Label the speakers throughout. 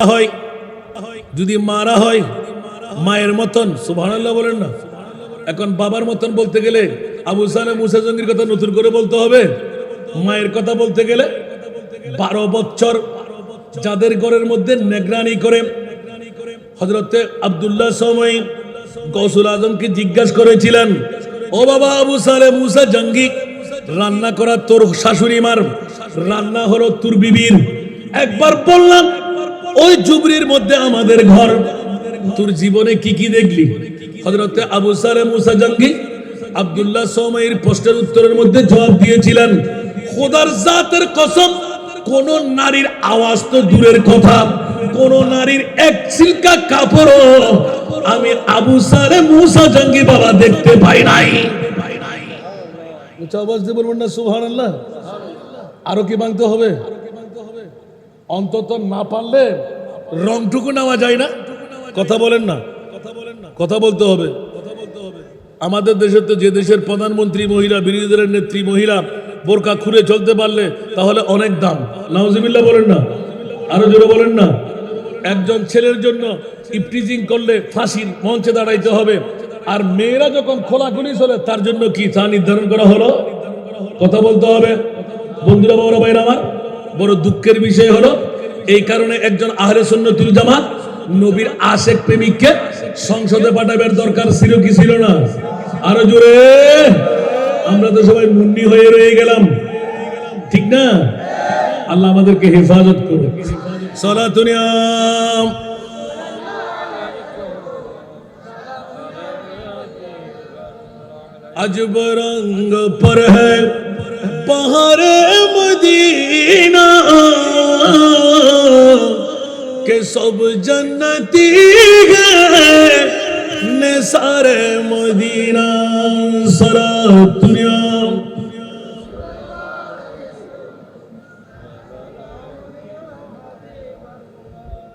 Speaker 1: হয় যদি মারা হয় মায়ের মতন সুবহানাল্লাহ বলেন না। এখন বাবার মতন বলতে গেলে আবু সালেহ মুসা জঙ্গির কথা নতুন করে বলতে হবে। মায়ের কথা বলতে গেলে 12 বছর যাদের ঘরের মধ্যে নেগরানি করে হযরতে আব্দুল্লাহ সময় গৌসুল আজমকে জিজ্ঞাসা করেছিলেন, ও বাবা আবু সালেহ মুসা জঙ্গি, রান্না করা তোর শাশুড়ি মার, রান্না হলো তোর বিবির। একবার বললাম ওই জুবরির মধ্যে আমাদের ঘর, তোর জীবনে কি কি দেখলি? হযরতে আবু সালেহ মুসা জঙ্গি আব্দুল্লাহ সময়ের প্রশ্নের উত্তরের মধ্যে জবাব দিয়েছিলেন, খোদার জাতের কসম, কোন নারীর আওয়াজ তো দূরের কথা, কোন নারীর এক সিলকা কাপড় আমি আবু সালেহ মুসা জঙ্গি বাবা দেখতে পাই নাই। উচ্চ আওয়াজ দিয়ে বলবেন না সুবহানাল্লাহ। আরো কি ভাঙতে হবে? অন্তত না পারলে রংটুকু নেওয়া যায় না। কথা বলেন না, কথা বলতে হবে। আমাদের দেশে তো যে দেশের প্রধানমন্ত্রী মহিলা, বিরোধী দলের নেত্রী মহিলা বোরকা খুলে চলতে পারলে তাহলে অনেক দাম। নাউজুবিল্লাহ বলেন না, আরো জোরে বলেন না। একজন ছেলের জন্য ইফটিজিং করলে ফাঁসির মঞ্চে দাঁড়াইতে হবে, আর মেয়েরা যখন খোলাখুলি চলে তার জন্য কি তা নির্ধারণ করা হলো? কথা বলতে হবে। বন্ধুরা, বড় ভাইরা আমার, বড় দুঃখের বিষয় হলো এই কারণে একজন আহলে সুন্নাতুল জামাত নবীর আশেক প্রেমিককে সংসদে পাঠাবার দরকার ছিল কি ছিল না? আরো জোরে। আমরা তো সবাই মুন্নি হয়ে রয়ে গেলাম, ঠিক না? আল্লাহ আমাদেরকে হেফাজত করুন। সালাতুনিয়াম अजब रंग पर है बहारे मदीना के सब जन्नती है निसारे मदीना सलात दुनिया।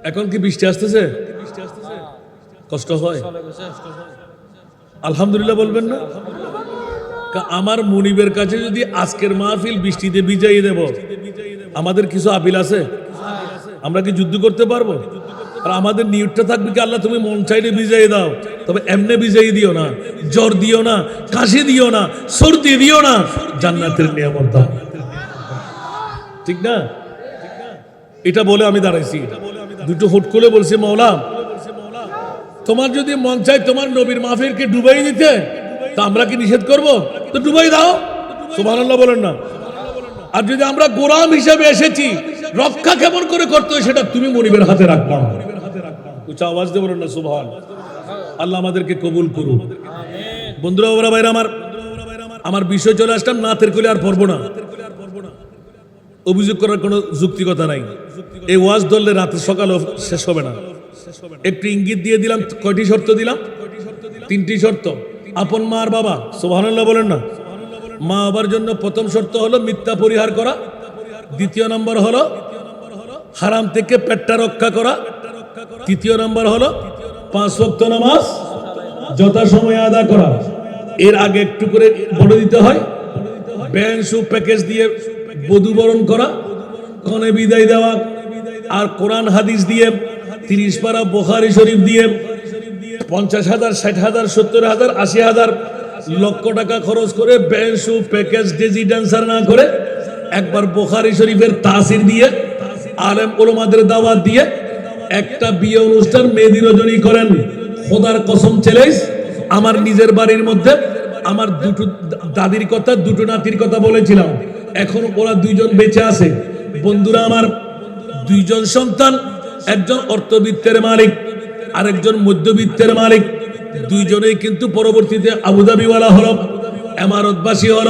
Speaker 1: এখন কি বৃষ্টি আসতেছে? কষ্ট হয়? আলহামদুলিল্লাহ বলবেন না? আমার মুনিবের কাছে যদি আজকের মাহফিল বৃষ্টিতে ভিজাই দেব, আমাদের কিছু আপিল আছে? আমরা কি যুদ্ধ করতে পারবো? আর আমাদের নিয়তটা থাকবে কি, আল্লাহ তুমি মন চাইলে ভিজাই দাও, তবে এমনি ভিজাই দিও না, জ্বর দিও না, কাশি দিও না, সর্দি দিও না, জান্নাতের নিয়ামত দাও। ঠিক না? এটা বলে আমি দাঁড়াইছি, দুটো হুট করে বলছি, মাওলা তোমার যদি মন চাই তোমার নবীর মাহফিলকে ডুবাই দিতে, তা আমরা কি নিষেধ করব? তো ডুবাই দাও। সুবহানাল্লাহ বলেন না। আর যদি আমরা গোলাম হিসেবে এসেছি, রক্ষা কেমন করে করতে হয় সেটা তুমি মনিবের হাতে রাখবা। উচ্চ আওয়াজ দিয়ে বলেন না সুবহান। আল্লাহ আমাদেরকে কবুল করুন। বন্ধুরা, ওরা ভাইরা আমার বিষয় চলে আসলাম, নাতের কলি আর পড়বো না। অভিযোগ করার কোনো যুক্তিকতা নাই। এই ওয়াজ ধরলে রাতে সকালে শেষ হবে না। একটু ইঙ্গিত দিয়ে দিলাম। কয়টি শর্ত দিলাম? 3টি শর্ত। আপন মা আর বাবা, সুবহানাল্লাহ বলেন না। মা বাবার জন্য প্রথম শর্ত হলো মিথ্যা পরিহার করা। দ্বিতীয় নম্বর হলো হারাম থেকে পেটটা রক্ষা করা। তৃতীয় নম্বর হলো 5 ওয়াক্ত নামাজ যথাসময়ে আদায় করা। এর আগে একটু করে বলে দিতে হয়। ব্যান শু প্যাকেজ দিয়ে বধূ বরণ করা, কনে বিদায় দেওয়া, আর কোরআন হাদিস দিয়ে 30 পারা বুখারী শরীফ দিয়ে 50,000, 60,000, 70,000, 80,000 লক্ষ টাকা খরচ করে ব্যান্ড শু প্যাকেজ ডেজি ড্যান্সার না করে একবার বুখারী শরীফের তাসির দিয়ে আলেম ওলামাদের দাওয়াত দিয়ে একটা বিয়ে অনুষ্ঠান মেহেদি রজনী করেন। খোদার কসম চ্যালেঞ্জ, আমার নিজের বাড়ির মধ্যে আমার 2 দাদির কথা, 2 নাতির কথা বলেছিলাম। এখন ওরা 2জন বেঁচে আছে। বন্ধুরা আমার, 2জন সন্তান, একজন অর্থবিত্তের মালিক, আরেকজন মধ্যবিত্তের মালিক। 2জনেই কিন্তু পরবর্তীতে আবুধাবিওয়ালা হল, এমারতবাসী হল।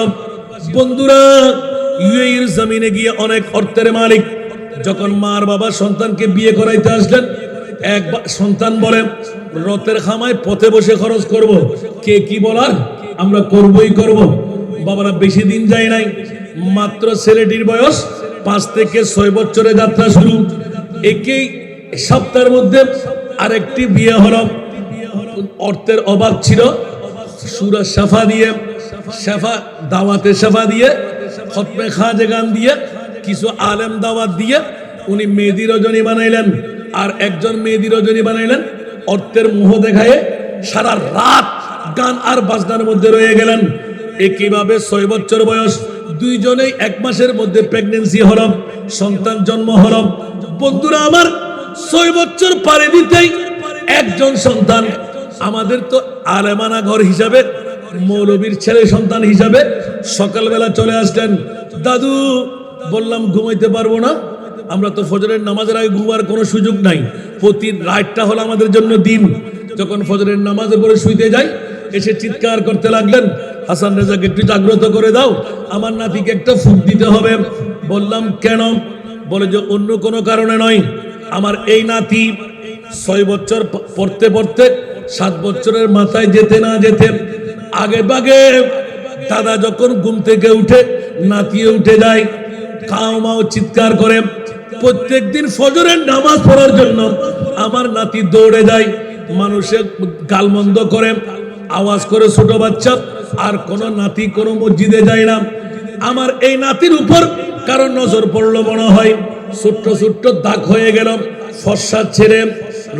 Speaker 1: বন্ধুরা, ইউএইর জমিনে গিয়ে অনেক অর্থের মালিক। যখন মার বাবা সন্তানকে বিয়ে করাইতে আসলেন, এক সন্তান বলে রথের খামায় পথে বসে খরচ করব। কে কি বলার, আমরা করবই করব। বাবারা বেশি দিন যায় নাই, মাত্র ছেলেটির বয়স 5 থেকে 6 বছরে যাত্রা শুরু। একই সপ্তাহের মধ্যে আরেকটি বিয়ে হলো। অর্থের অভাব ছিল, সূরা শাফা দিয়ে, শাফা দাওয়াতে শাফা দিয়ে, খতমে খাজে গান দিয়ে, কিছু আলেম দাওয়াত দিয়ে উনি মেহেদি রজনী বানাইলেন। আর একজন মেহেদি রজনী বানাইলেন, অর্থের মোহ দেখায়ে সারা রাত গান আর বাজনার মধ্যে রয়ে গেলেন। একইভাবে 6 বছর বয়স, দুইজনেই 1 মাসের মধ্যে প্রেগন্যান্সি হলো, সন্তান জন্ম হলো। বন্ধুরা আমার, 6 বছর পারে দিতেই একজন সন্তান। আমাদের তো আলেমানা ঘর হিসাবে, মৌলবীর ছেলে সন্তান হিসাবে সকালবেলা চলে আসলেন। দাদু, বললাম ঘুমাইতে পারবো না, আমরা তো ফজরের নামাজের আগে ঘুমার কোনো সুযোগ নাই। প্রতি রাতটা হলো আমাদের জন্য দিন। যখন ফজরের নামাজের পরে শুইতে যাই, এসে চিৎকার করতে লাগলেন, হাসান রেজাকে একটু জাগ্রত করে দাও, আমার নাতিকে একটা ফুক দিতে হবে। বললাম কেন? বলে যে অন্য কোনো কারণে নয়, আমার এই নাতি 6 বছর পড়তে পড়তে 7 বছরের মাথায় যেতে না যেতে আগে বাগে দাদা যখন ঘুম থেকে উঠে নাতিয়ে উঠে যায়, কাউ মাও চিৎকার করে। প্রত্যেকদিন ফজরের নামাজ পড়ার জন্য আমার নাতি দৌড়ে যায়, মানুষের গালমন্দ করে, আওয়াজ করে ছোট বাচ্চা। আর কোন নাতি কোন মসজিদে যায় না। আমার এই নাতির উপর কারণ নজর পড়লো মনে হয়, ছোট্ট ছোট্ট দাগ হয়ে গেল, ফর্সা ছেলে,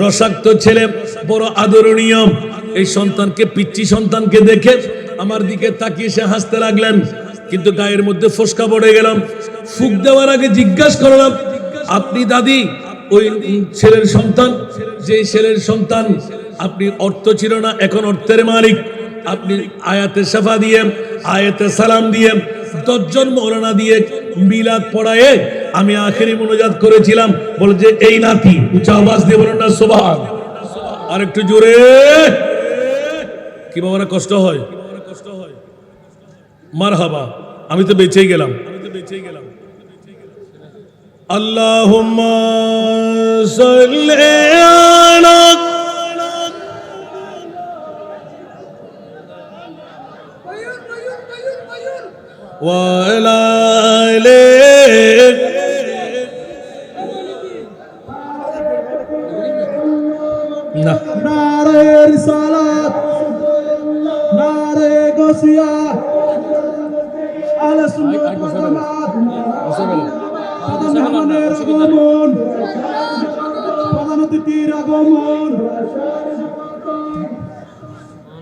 Speaker 1: রসাক্ত ছেলে, বড় আদরণীয়। এই সন্তানকে, পিচ্চি সন্তানকে দেখে আমার দিকে তাকিয়ে সে হাসতে লাগলেন, কিন্তু গায়ের মধ্যে ফসকা পড়ে গেলাম। ফুক দেওয়ার আগে জিজ্ঞাসা করলাম, আপনি দাদি ওই ছেলের সন্তান? যে ছেলের সন্তান, আপনি অর্থ ছিল না, এখন অর্থের মালিক। আপনি আয়াতে শাফা দিয়ে, আয়াতে সালাম দিয়ে, 10 জন মৌলানা দিয়ে মিলাদ পড়ায়ে আমি আখেরি মুনাজাত করেছিলাম। বলে যে এই নাতি, উঁচা আওয়াজ দিয়ে বলেন না সুবহান। আর একটু জোরে। কি বাবারা কষ্ট হয়? মারহাবা, আমি তো বেঁচেই গেলাম। আল্লাহুম্মা সাল্লি আলা ওয়া আলা আলি না
Speaker 2: নারে রিসালাত, নারে গসিয়া, আলে সুন্নাত ওয়াল জামাত, প্রধানের আগমন, প্রধান অতিথির আগমন,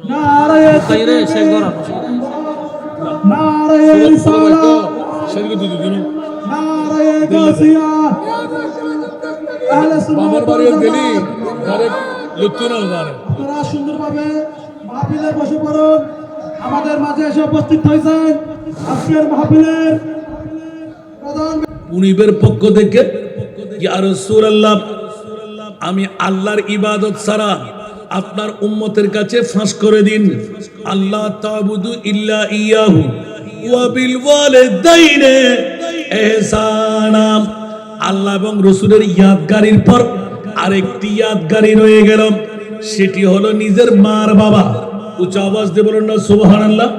Speaker 2: নারে তাকবীর, নারে রিসালাত, নারে গসিয়া, আলে সুন্নাত ওয়াল জামাত। তোরা সুন্দরভাবে মাহফিলে বসে পড়ুন। আমাদের মাঝে এসে উপস্থিত হয়েছেন আজকের মাহফিলের প্রধান
Speaker 1: মুনিবের পক্ষ থেকে, ইয়া রাসূলুল্লাহ, আমি আল্লাহর ইবাদত ছাড়া আপনার উম্মতের কাছে ফাঁস করে দিন, আল্লাহ তা'বুদু ইল্লা ইয়াহু ওয়া বিল ওয়ালিদাইনি ইহসানা। আল্লাহ এবং রাসূলের ইয়াদগারির পর আরেকটি ইয়াদগারি রয়ে গেল, সেটি হলো নিজের মার বাবা। উচ্চ আওয়াজ দিয়ে বলেন না সুবহানাল্লাহ।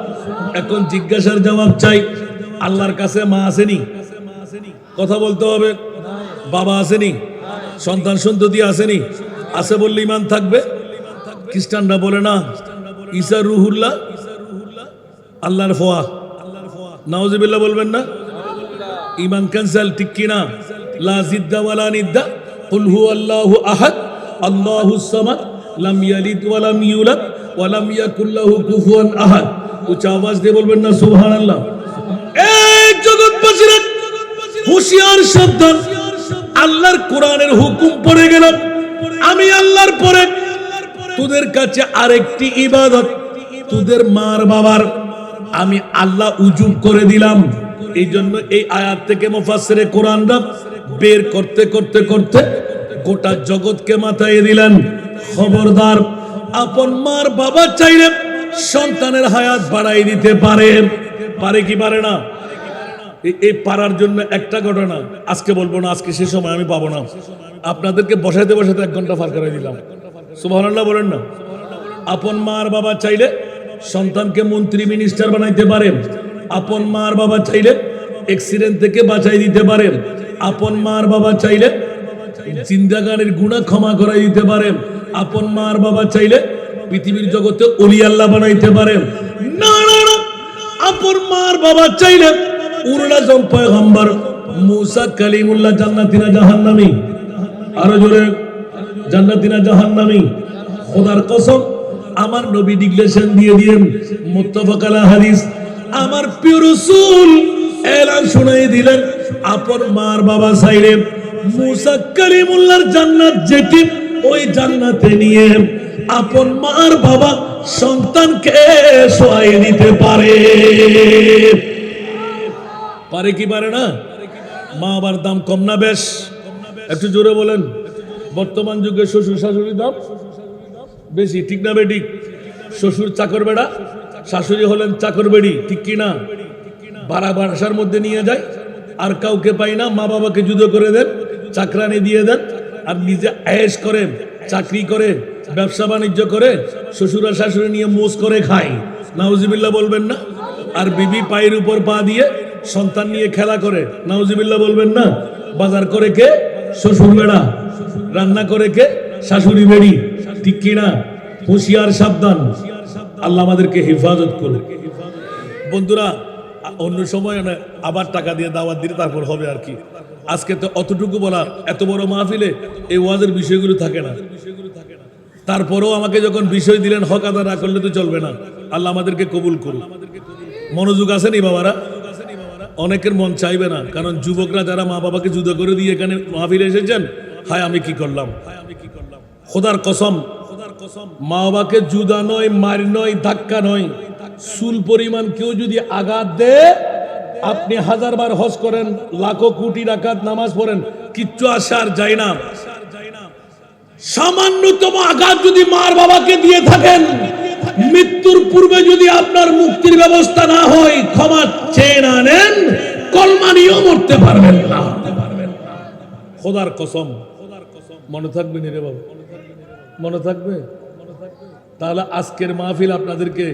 Speaker 1: এখন জিজ্ঞাসার জবাব চাই, আল্লাহর কাছে মা আসেনি? কথা বলতে হবে। বাবা আসেনি? সন্তান সন্ততি আসেনি? আছে বললে ইমান থাকবে। খ্রিস্টানরা বলে না ঈসা রুহুল্লাহ, আল্লাহর ফোয়া। নাউজুবিল্লাহ বলবেন না? ইমান ক্যান্সেল, ঠিক কিনা? লা জিদ্দা ওয়ালা নিদ্দা, কুল হুয়াল্লাহু আহাদ, আল্লাহুস সামাদ, লাম ইয়ালিদ ওয়া লাম ইউলাদ ওয়া লাম ইয়াকুল লাহু কুফুয়ান আহাদ। উচ্চ আওয়াজ দিয়ে বলবেন না সুবহানাল্লাহ। এই জগৎবাসীরা হুঁশিয়ার, সাবধান। আল্লাহর কোরআনের হুকুম পড়ে গেল, আমি আল্লাহর পরে তোদের কাছে আরেকটি ইবাদত, তোদের মার বাবার আমি আল্লাহ উজুব করে দিলাম। এই জন্য এই আয়াত থেকে মুফাসসিরে কোরআনরা বের করতে করতে করতে গোটা জগৎকে মাথায় দিলেন, খবরদার, আপন মার বাবা চাইলে সন্তানের হায়াত বাড়াই দিতে পারে। পারে কি পারে না? এই পারার জন্য একটা ঘটনা আজকে বলবো না, আজকে সে সময় আমি পাবো না। আপনাদেরকে বসাইতে বসাইতে 1 ঘন্টা পার করে দিলাম। সুবহানাল্লাহ বলেন না। আপন মার বাবা চাইলে সন্তানকে মন্ত্রী মিনিস্টার বানাইতে পারে। আপন মার বাবা চাইলে অ্যাক্সিডেন্ট থেকে বাঁচাই দিতে পারে। আপন মার বাবা চাইলে জিন্দাগানের গুনাহ ক্ষমা করাই দিতে পারে। আপন মার বাবা চাইলে পৃথিবীর জগতে ওলি আল্লাহ বানাইতে পারে। না না না, আপন মার বাবা চাইলে উলুল আজম পয়গম্বর মুসা কালিমুল্লাহ জান্নাতি না জাহান্নামী? আরো জোরে। জান্নাতি না জাহান্নামী? খোদার কসম, আমার নবী ডিক্লেরেশন দিয়ে দিয়েন, মুত্তাফাক আলা হাদিস। আমার প্রিয় রাসূল এলান শুনাই দিলেন, আপন মার বাবা সাইরে মুসা কালিমুল্লাহর জান্নাত যেটি, ওই জান্নাতে নিয়ে আপন মার বাবা সন্তানকে শোয়াই দিতে পারে। পারে কি পারে না? মা বাবার দাম কম না বেশ? একটু জোরে বলেন। বর্তমান যুগে শ্বশুর শাশুড়ির দাম বেশি, ঠিক না বেটি? শ্বশুর চাকর বেড়া, শাশুড়ি হলেন চাকর বেড়ি, ঠিক কি না? ভাড়া বাসার মধ্যে নিয়ে যায়, আর কাউকে পাই না, মা বাবাকে যুদ্ধ করে দেন, চাকরানি দিয়ে দেন, আর নিজে আয়েশ করে, চাকরি করে, ব্যবসা বাণিজ্য করে, শ্বশুর আর শাশুড়ি নিয়ে মোজ করে খায়। নাউজুবিল্লাহ বলবেন না? আর বিবি পায়ের উপর পা দিয়ে সন্তান নিয়ে খেলা করে। নাউজুবিল্লাহ বলবেন না? বাজার করে কে? শ্বশুর বেড়া। রান্না করে কে? শাশুড়ি বেড়ি, ঠিক কি না? হুঁশিয়ার, সাবধান। আল্লাহ আমাদেরকে হেফাজত করুন। বন্ধুরা, অন্য সময় আবার টাকা দিয়ে দাওয়াত দিলে তারপর হবে আর কি। আজকে তো অতটুকু বলা, এত বড় মাহফিলে এই ওয়াজের বিষয়গুলো থাকে না। তারপরেও আমাকে যখন বিষয় দিলেন, হক আদা না করলে তো চলবে না। আল্লাহ আমাদেরকে কবুল করুন। মনোযোগ আছে নি বাবারা? অনেকের মন চাইবে না, কারণ যুবকরা যারা মা বাবাকে জুদা করে দিয়ে এখানে মাহফিলে এসেছেন, হায় আমি কি করলাম। খোদার কসম, মা বাবাকে জুদা নয়, মার নয়, ধাক্কা নয়, চুল পরিমাণ কেউ যদি আঘাত দেয়, আপনি 1000 বার হজ করেন, লাখো কোটি রাকাত নামাজ পড়েন, কিচ্ছু আসে আর যায় না। সামান্যতম আঘাত যদি মার বাবাকে দিয়ে থাকেন, মৃত্যুর পূর্বে যদি আপনার মুক্তির ব্যবস্থা না হয়, ক্ষমা চেয়ে না নেন, কলমা নিয়েও মরতে পারবেন না। খোদার কসম, মনে থাকবে নি রে বাবা? মনে থাকবে? তাহলে আজকের মাহফিল আপনাদেরকে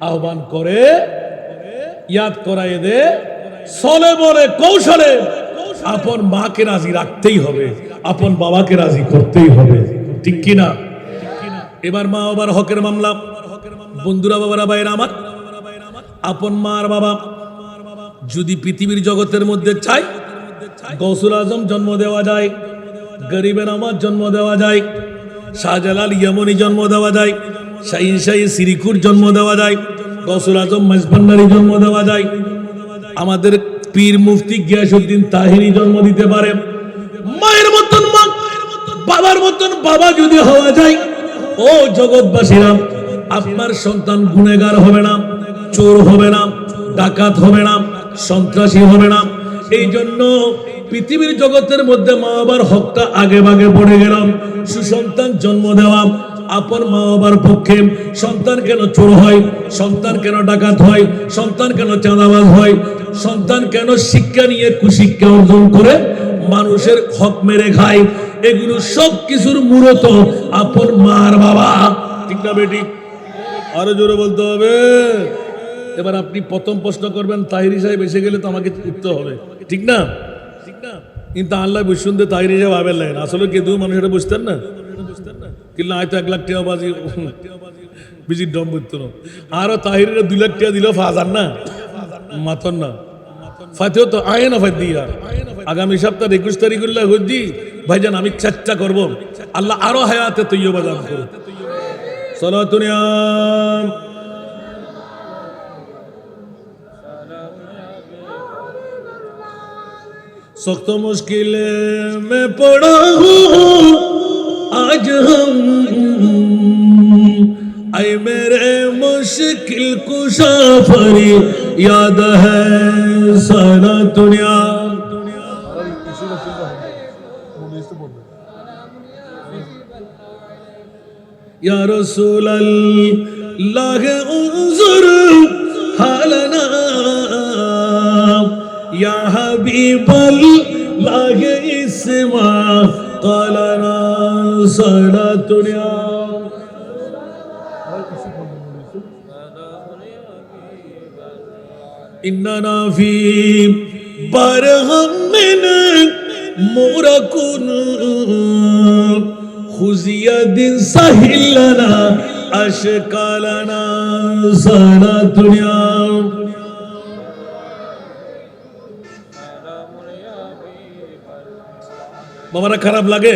Speaker 1: আহ্বান করে, ইয়াদ করায় দে, চলে বলে কৌশলে আপন মাকে রাজি রাখতেই হবে, আপন বাবাকে রাজি করতেই হবে, ঠিক কিনা? এবার মা বাবার হকের মামলা। বন্ধুরা, বাবারা, ভাইরা আমার, আপন মার বাবা যদি পৃথিবীর জগতের মধ্যে চাই, গৌসুল আজম জন্ম দেওয়া যায়, গরিবের আমার জন্ম দেওয়া যায়, শাহজালাল ইয়ামনি জন্ম দেওয়া যায়, শাহিন শাহী সিরিকুর জন্ম দেওয়া যায়, গৌসুল আজম মাইজভান্ডারি জন্ম দেওয়া যায়, আমাদের পীর মুফতি গিয়াসউদ্দিন তাহিরি জন্ম দিতে পারে। মায়ের মতন মা, বাবার মতন বাবা যদি হওয়া যায়, ও জগৎবাসীরা, আপনার সন্তান গুনেগার হবে না, চোর হবে না, ডাকাত হবে না, সন্ত্রাসী হবে না। এই জন্য পৃথিবীর জগতের মধ্যে মা বাবার হকটা আগে ভাগে পড়ে গেলাম। সুসন্তান জন্ম দেওয়া আপন মা বাবার পক্ষে। সন্তান কেন চোর হয়, সন্তান কেন ডাকাত হয়, সন্তান কেন চাঁদাবাজ হয়, সন্তান কেন শিক্ষা নিয়ে কুশিক্ষা অর্জন করে মানুষের হক মেরে খায়, এগুলো সব কিছুর মূলত আপন মার বাবা, ঠিক না বেটি? আরো জোরে বলতে হবে। এবার আপনি প্রথম প্রশ্ন করবেন, তাহিরি সাহেব এসে গেলে তো আমাকে উঠতে হবে, ঠিক না? কিন্তু আল্লাহ বৈশুদ্ধ তাহিরি সাহেব আবেল লাগেন, আসলে কে দু মানুষ এটা বুঝতেন না, কিন্তু হয়তো 1 লাখ টাকা বাজি বিজির দম বুঝতো না। আরো তাহিরিরা 2 লাখ টাকা দিল, ফাজার না মাতন না ফাতেও তো আয় না ফাত দিয়া। আগামী সপ্তাহ 21 তারিখ হজ্জি ভাইজান, আমি চেষ্টা করব আল্লাহ আরো হায়াতে তৈয়বা দান করুন। সালাতুনিয়া सख्त मुश्किल में पड़ा हूँ आज हम, ऐ मेरे मुश्किल कुशा फरी याद है सारा दुनिया। या रसूल अल्लाह उन्जुर हालना, या हबीब अल्लाह इस्मा क़लना सलातुनिया। इन्ना फी बरहमिन मुरकुन खुजिया दिन सहिलना अशकालना सलातुनिया। বাবারা খারাপ লাগে?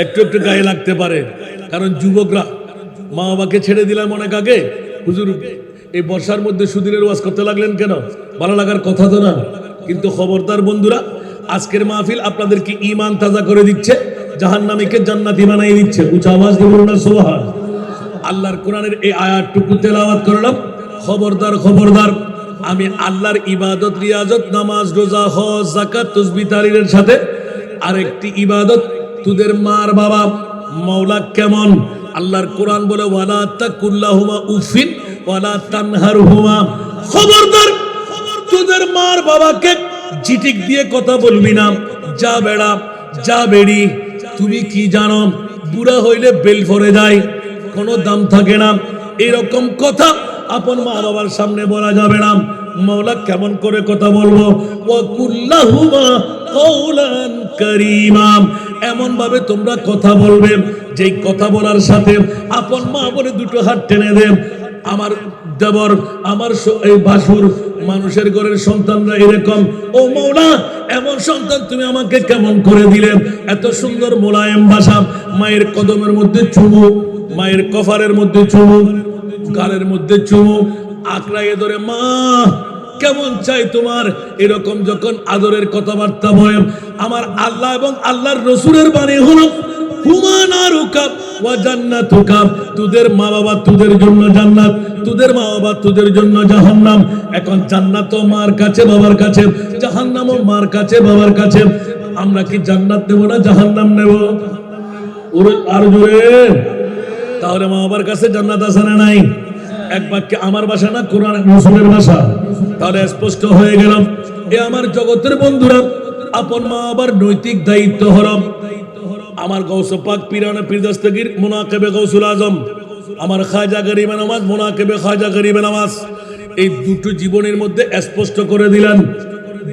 Speaker 1: একটু একটু গায়ে লাগতে পারে, কারণ যুবকরা মা বাবাকে ছেড়ে দিলাম অনেক আগে। হুজুর এই বর্ষার মধ্যে সুদিনের ওয়াজ করতে লাগলেন কেন? ভালো লাগার কথা তো না। কিন্তু খবরদার বন্ধুরা, আজকের মাহফিল আপনাদেরকে ঈমান তাজা করে দিচ্ছে, জাহান্নামীকে জান্নাতি বানিয়ে দিচ্ছে। উচ্চ আওয়াজ দিয়ে বলুন না সুবহান। আল্লাহর কোরআনের এই আয়াতটুকু তেলাওয়াত করলাম। খবরদার খবরদার, আমি আল্লাহর ইবাদত, রিয়াজত, নামাজ, রোজা, হজ, যাকাত, তাসবিহ, তাহলিলের সাথে আরেকটি ইবাদত, তোদের মার বাবা মাওলা কেমন। আল্লাহর কোরআন বলে ওয়ালা তাকুল্লাহুমা উফিন ওয়ালা তানহারহুমা। খবরদার, তোদের মার বাবাকে জিটিক দিয়ে কথা বলবি না। যা বেড়া, যা বেড়ি, তুমি কি জানো বুড়া হইলে বেল ফরে যায়, কোনো দাম থাকে না। এরকম কথা আপন মা বাবার সামনে বলা যাবে না। মাওলা কেমন করে কথা বলবো? ওয়া কুল্লাহুমা কওলান কারীমা। এমন ভাবে তোমরা কথা বলবে যেই কথা বলার সাথে আপন মা বলে দুটো হাত টেনে দেব। আমার দেবর, আমার এই বাসুর, মানুষের ঘরের সন্তানরা এরকম, ও মাওলা এমন সন্তান তুমি আমাকে কেমন করে দিলে? এত সুন্দর মোলায়েম ভাষা, মায়ের কদমের মধ্যে চুমু, মায়ের কফারের মধ্যে চুমু, গালের মধ্যে চুমু, আঁকড়াইয়ে ধরে মা কেমন চাই তোমার। এরকম যখন আদরের কথাবার্তা বলে, আমার আল্লাহ এবং আল্লাহর রসুলের বাণী হলো হুমানারুকা ওয়া জান্নাতুকা। তোদের মা বাবা তোদের জন্য জান্নাত, তোদের মা বাবা তোদের জন্য জাহান্নাম। এখন জান্নাতও মার কাছে বাবার কাছে, জাহান্নামও মার কাছে বাবার কাছে। আমরা কি জান্নাত নেব না জাহান্নাম নেব? আর জোরে। তাহলে মা বাবার কাছে জান্নাত আছে না নাই? এক বাক্যে আমার ভাষা না কোরআন রাসূলের ভাষা। তাহলে স্পষ্ট হয়ে গেল, এ আমার জগতের বন্ধুরা, আপন মা বাবার নৈতিক দায়িত্ব হলো। আমার গৌসে পাক পীরানে পীর দস্তগীর মুনাকিবে গৌসুল আজম, আমার খাজা গরিবে নামাজ মুনাকিবে খাজা গরিবে নামাজ, এই দুটো জীবনের মধ্যে স্পষ্ট করে দিলেন।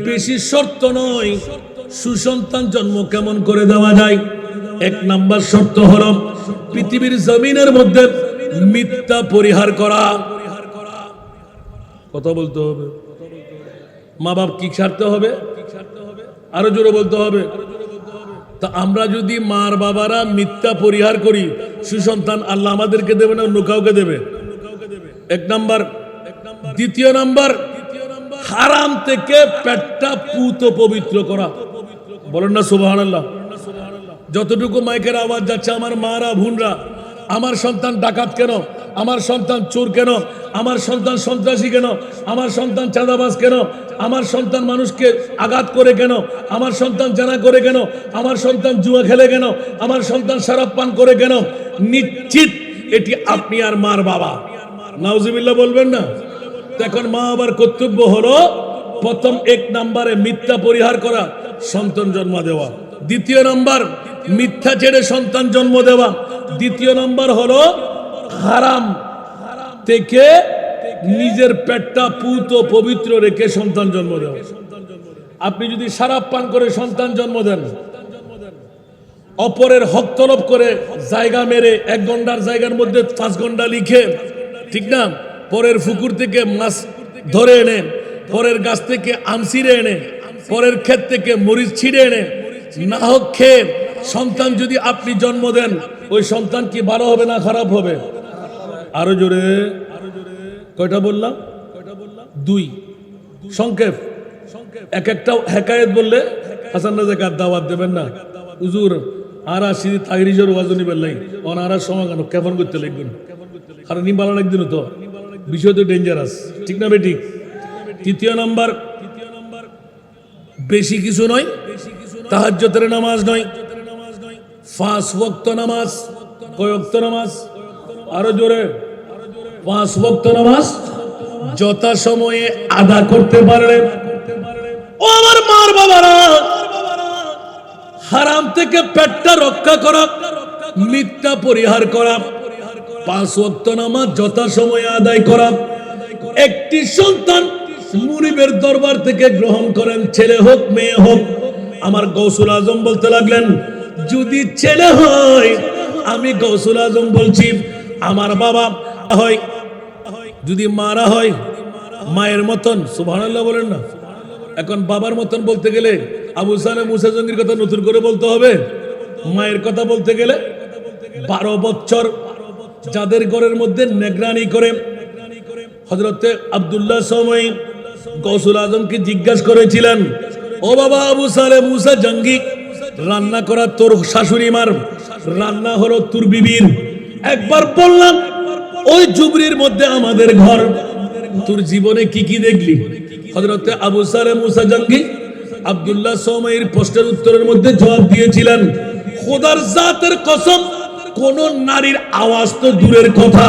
Speaker 1: বেশি শর্ত নয়, সুসন্তান জন্ম কেমন করে দেওয়া যায়। এক নাম্বার শর্ত হলো পৃথিবীর জমিনের মধ্যে মিথ্যা পরিহার করা। কথা বলতে হবে। মা বাপ কি ছাড়তে হবে? আরো জোরে বলতে হবে। তা আমরা যদি মার বাবারা মিথ্যা পরিহার করি, সুসন্তান আল্লাহ আমাদেরকে দেবে না অন্য কাউকে দেবে? এক নাম্বার। দ্বিতীয় নাম্বার, হারাম থেকে পেটটা পুত পবিত্র করা। বলেন না সুবহানাল্লাহ। যতটুকু মাইকের আওয়াজ যাচ্ছে, আমার মারা ভুনরা, আমার সন্তান ডাকাত কেন, আমার সন্তান চোর কেন, আমার সন্তান সন্ত্রাসী কেন, আমার সন্তান চাঁদাবাজ কেন, আমার সন্তান মানুষকে আঘাত করে কেন, আমার সন্তান জানা করে কেন, আমার সন্তান জুয়া খেলে কেন, আমার সন্তান শরাব পান করে কেন? নিশ্চিত এটি আপনি আর মার বাবা। নাউজুবিল্লাহ বলবেন না? এখন মা বাবার কর্তব্য হলো প্রথম এক নম্বরে মিথ্যা পরিহার করা, সন্তান জন্ম দেওয়া। দ্বিতীয় নম্বর মিথ্যা ছেড়ে সন্তান জন্ম দেওয়া। দ্বিতীয় নম্বর হলো হারাম থেকে নিজের পেটটা পুত পবিত্র রেখে সন্তান জন্ম দেওয়া। আপনি যদি শরাব পান করে সন্তান জন্ম দেন, অপরের হক তলব করে জায়গা মেরে 1 ঘন্টার জায়গার মধ্যে 5 ঘন্টা লিখে, ঠিক না, পরের পুকুর থেকে মাছ ধরে এনে, পরের গাছ থেকে আম ছিঁড়ে এনে, পরের ক্ষেত থেকে মরিচ ছিঁড়ে এনে না হোক খেয়ে সন্তান যদি আপনি জন্ম দেন, ওই সন্তান কি ভালো হবে না খারাপ হবে? আরো জোরে। কয়টা বললাম? 2। সংক্ষেপ। এক একটা হেকায়েত বললে হাসান রাজাকার দাওয়াত দেবেন না হুজুর। আর আসি তাগরিজের ওয়াজনি বেলাই অনারা সমাগান কেমন করতে লাগবেন, কারণ নিবালা একদিন তো বিষয় তো ডেঞ্জারাস, ঠিক না বেঠিক? তৃতীয় নাম্বার, বেশি কিছু নয়, তাহাজ্জুদের নামাজ নয়, 5 ওয়াক্ত নামাজ। কয় ওয়াক্ত নামাজ? আরো জোরে। 5 ওয়াক্ত নামাজ যথা সময়ে আদা করতে পারলে, ও আমার মার বাবারা, হারাম থেকে পেটটা রক্ষা করা, মিথ্যা পরিহার করা, 5 ওয়াক্ত নামাজ যথা সময়ে আদায় করা। একটি সন্তান মুনিবের দরবার থেকে গ্রহণ করেন, ছেলে হোক মেয়ে হোক। আমার গৌসুল আজম বলতে লাগলেন, যদি ছেলে হয়, আমি গৌসুল আজম বলছি, আমার বাবা হয়, যদি মারা হয় মায়ের মতন, সুবহানাল্লাহ বলেন না। এখন বাবার মতন বলতে গেলে আবু সালেহ মুসা জঙ্গির কথা নতুন করে বলতে হবে? মায়ের কথা বলতে গেলে 12 বছর যাদের ঘরের মধ্যে নেগরানি করে হযরতে আব্দুল্লাহ সময় গৌসুল আজমকে জিজ্ঞাসা করেছিলেন, ও বাবা আবু সালেহ মুসা জঙ্গি, রান্না করা তোর শাশুড়ি মার, রান্না হলো তোর বিবির। একবার বললাম ওই জুবরির মধ্যে আমাদের ঘর, তোর জীবনে কি কি দেখলি? হযরতে আবু সালেহ মুসা জঙ্গি আব্দুল্লাহ সময়ের প্রশ্নের উত্তরের মধ্যে জবাব দিয়েছিলেন, খোদার জাতের কসম, কোন নারীর আওয়াজ তো দূরের কথা,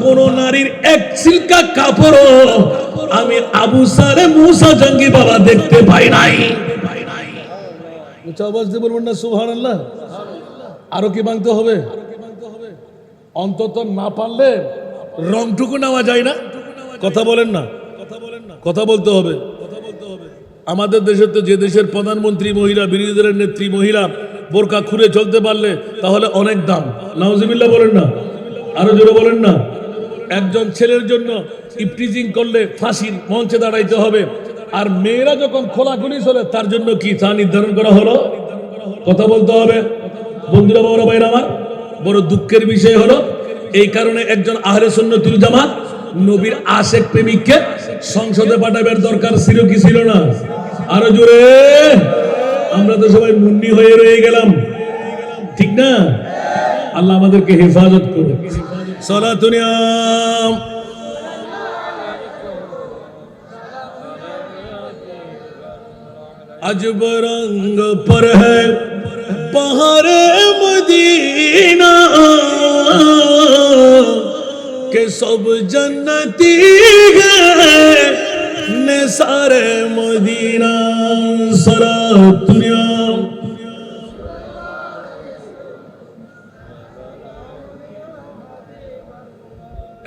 Speaker 1: কোন নারীর এক সিল্কা কাপড় আমি আবু সালেহ মুসা জঙ্গি বাবা দেখতে পাই নাই। উচ্চ আওয়াজ দিয়ে বলবেন না সুবহানাল্লাহ? আরো কি মানতে হবে? অন্তত না পারলে রংটুকু নেওয়া যায় না? কথা বলেন না, কথা বলতে হবে। আমাদের দেশে তো, যে দেশের প্রধানমন্ত্রী মহিলা, বিরোধী দলের নেত্রী মহিলা, বোরকা খুলে চলতে পারলে তাহলে অনেক দাম। নাউজুবিল্লাহ বলেন না, আরো জোরে বলেন না। একজন ছেলের জন্য ইফটিজিং করলে ফাঁসির মঞ্চে দাঁড়াইতে হবে, আর মেয়েরা যখন খোলাখুলি চলে তার জন্য কি তা নির্ধারণ করা হলো? কথা বলতে হবে। বন্ধুরা, বাবারা, ভাইরা আমার, বড় দুঃখের বিষয় হলো এই কারণে একজন আহলে সুন্নাতুল জামাত নবীর আশেক প্রেমিককে সংসদে পাঠাবার দরকার ছিল কি ছিল না? আরো জোরে। আমরা তো সবাই মুন্নি হয়ে রয়ে গেলাম, ঠিক না? আল্লাহ আমাদেরকে হেফাজত করুন। সালাতুনিয়াম अजब रंग पर है बहारे मदीना के सब जन्नती है निसारे मदीना सारा दुनिया।